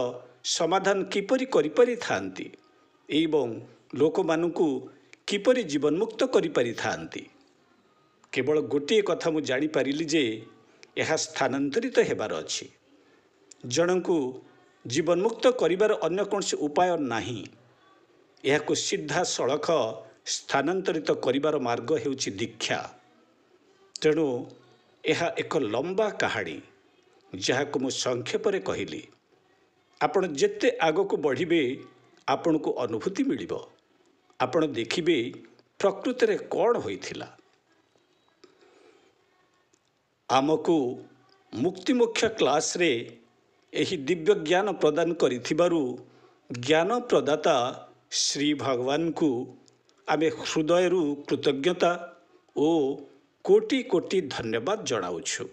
ସମାଧାନ କିପରି କରିପାରିଥାନ୍ତି ଏବଂ ଲୋକମାନଙ୍କୁ କିପରି ଜୀବନମୁକ୍ତ କରିପାରିଥାନ୍ତି। କେବଳ ଗୋଟିଏ କଥା ମୁଁ ଜାଣିପାରିଲି ଯେ ଏହା ସ୍ଥାନାନ୍ତରିତ ହେବାର ଅଛି। ଜଣଙ୍କୁ ଜୀବନମୁକ୍ତ କରିବାର ଅନ୍ୟ କୌଣସି ଉପାୟ ନାହିଁ। ଏହାକୁ ସିଧାସଳଖ ସ୍ଥାନାନ୍ତରିତ କରିବାର ମାର୍ଗ ହେଉଛି ଦୀକ୍ଷା। ତେଣୁ ଏହା ଏକ ଲମ୍ବା କାହାଣୀ, ଯାହାକୁ ମୁଁ ସଂକ୍ଷେପରେ କହିଲି। ଆପଣ ଯେତେ ଆଗକୁ ବଢ଼ିବେ, ଆପଣଙ୍କୁ ଅନୁଭୂତି ମିଳିବ। ଆପଣ ଦେଖିବେ ପ୍ରକୃତରେ କ'ଣ ହୋଇଥିଲା। ଆମକୁ ମୁକ୍ତିମୋକ୍ଷ କ୍ଲାସରେ ଏହି ଦିବ୍ୟ ଜ୍ଞାନ ପ୍ରଦାନ କରିଥିବାରୁ ଜ୍ଞାନ ପ୍ରଦାତା ଶ୍ରୀ ଭଗବାନଙ୍କୁ ଆମେ ହୃଦୟରୁ କୃତଜ୍ଞତା ଓ କୋଟି କୋଟି ଧନ୍ୟବାଦ ଜଣାଉଛୁ।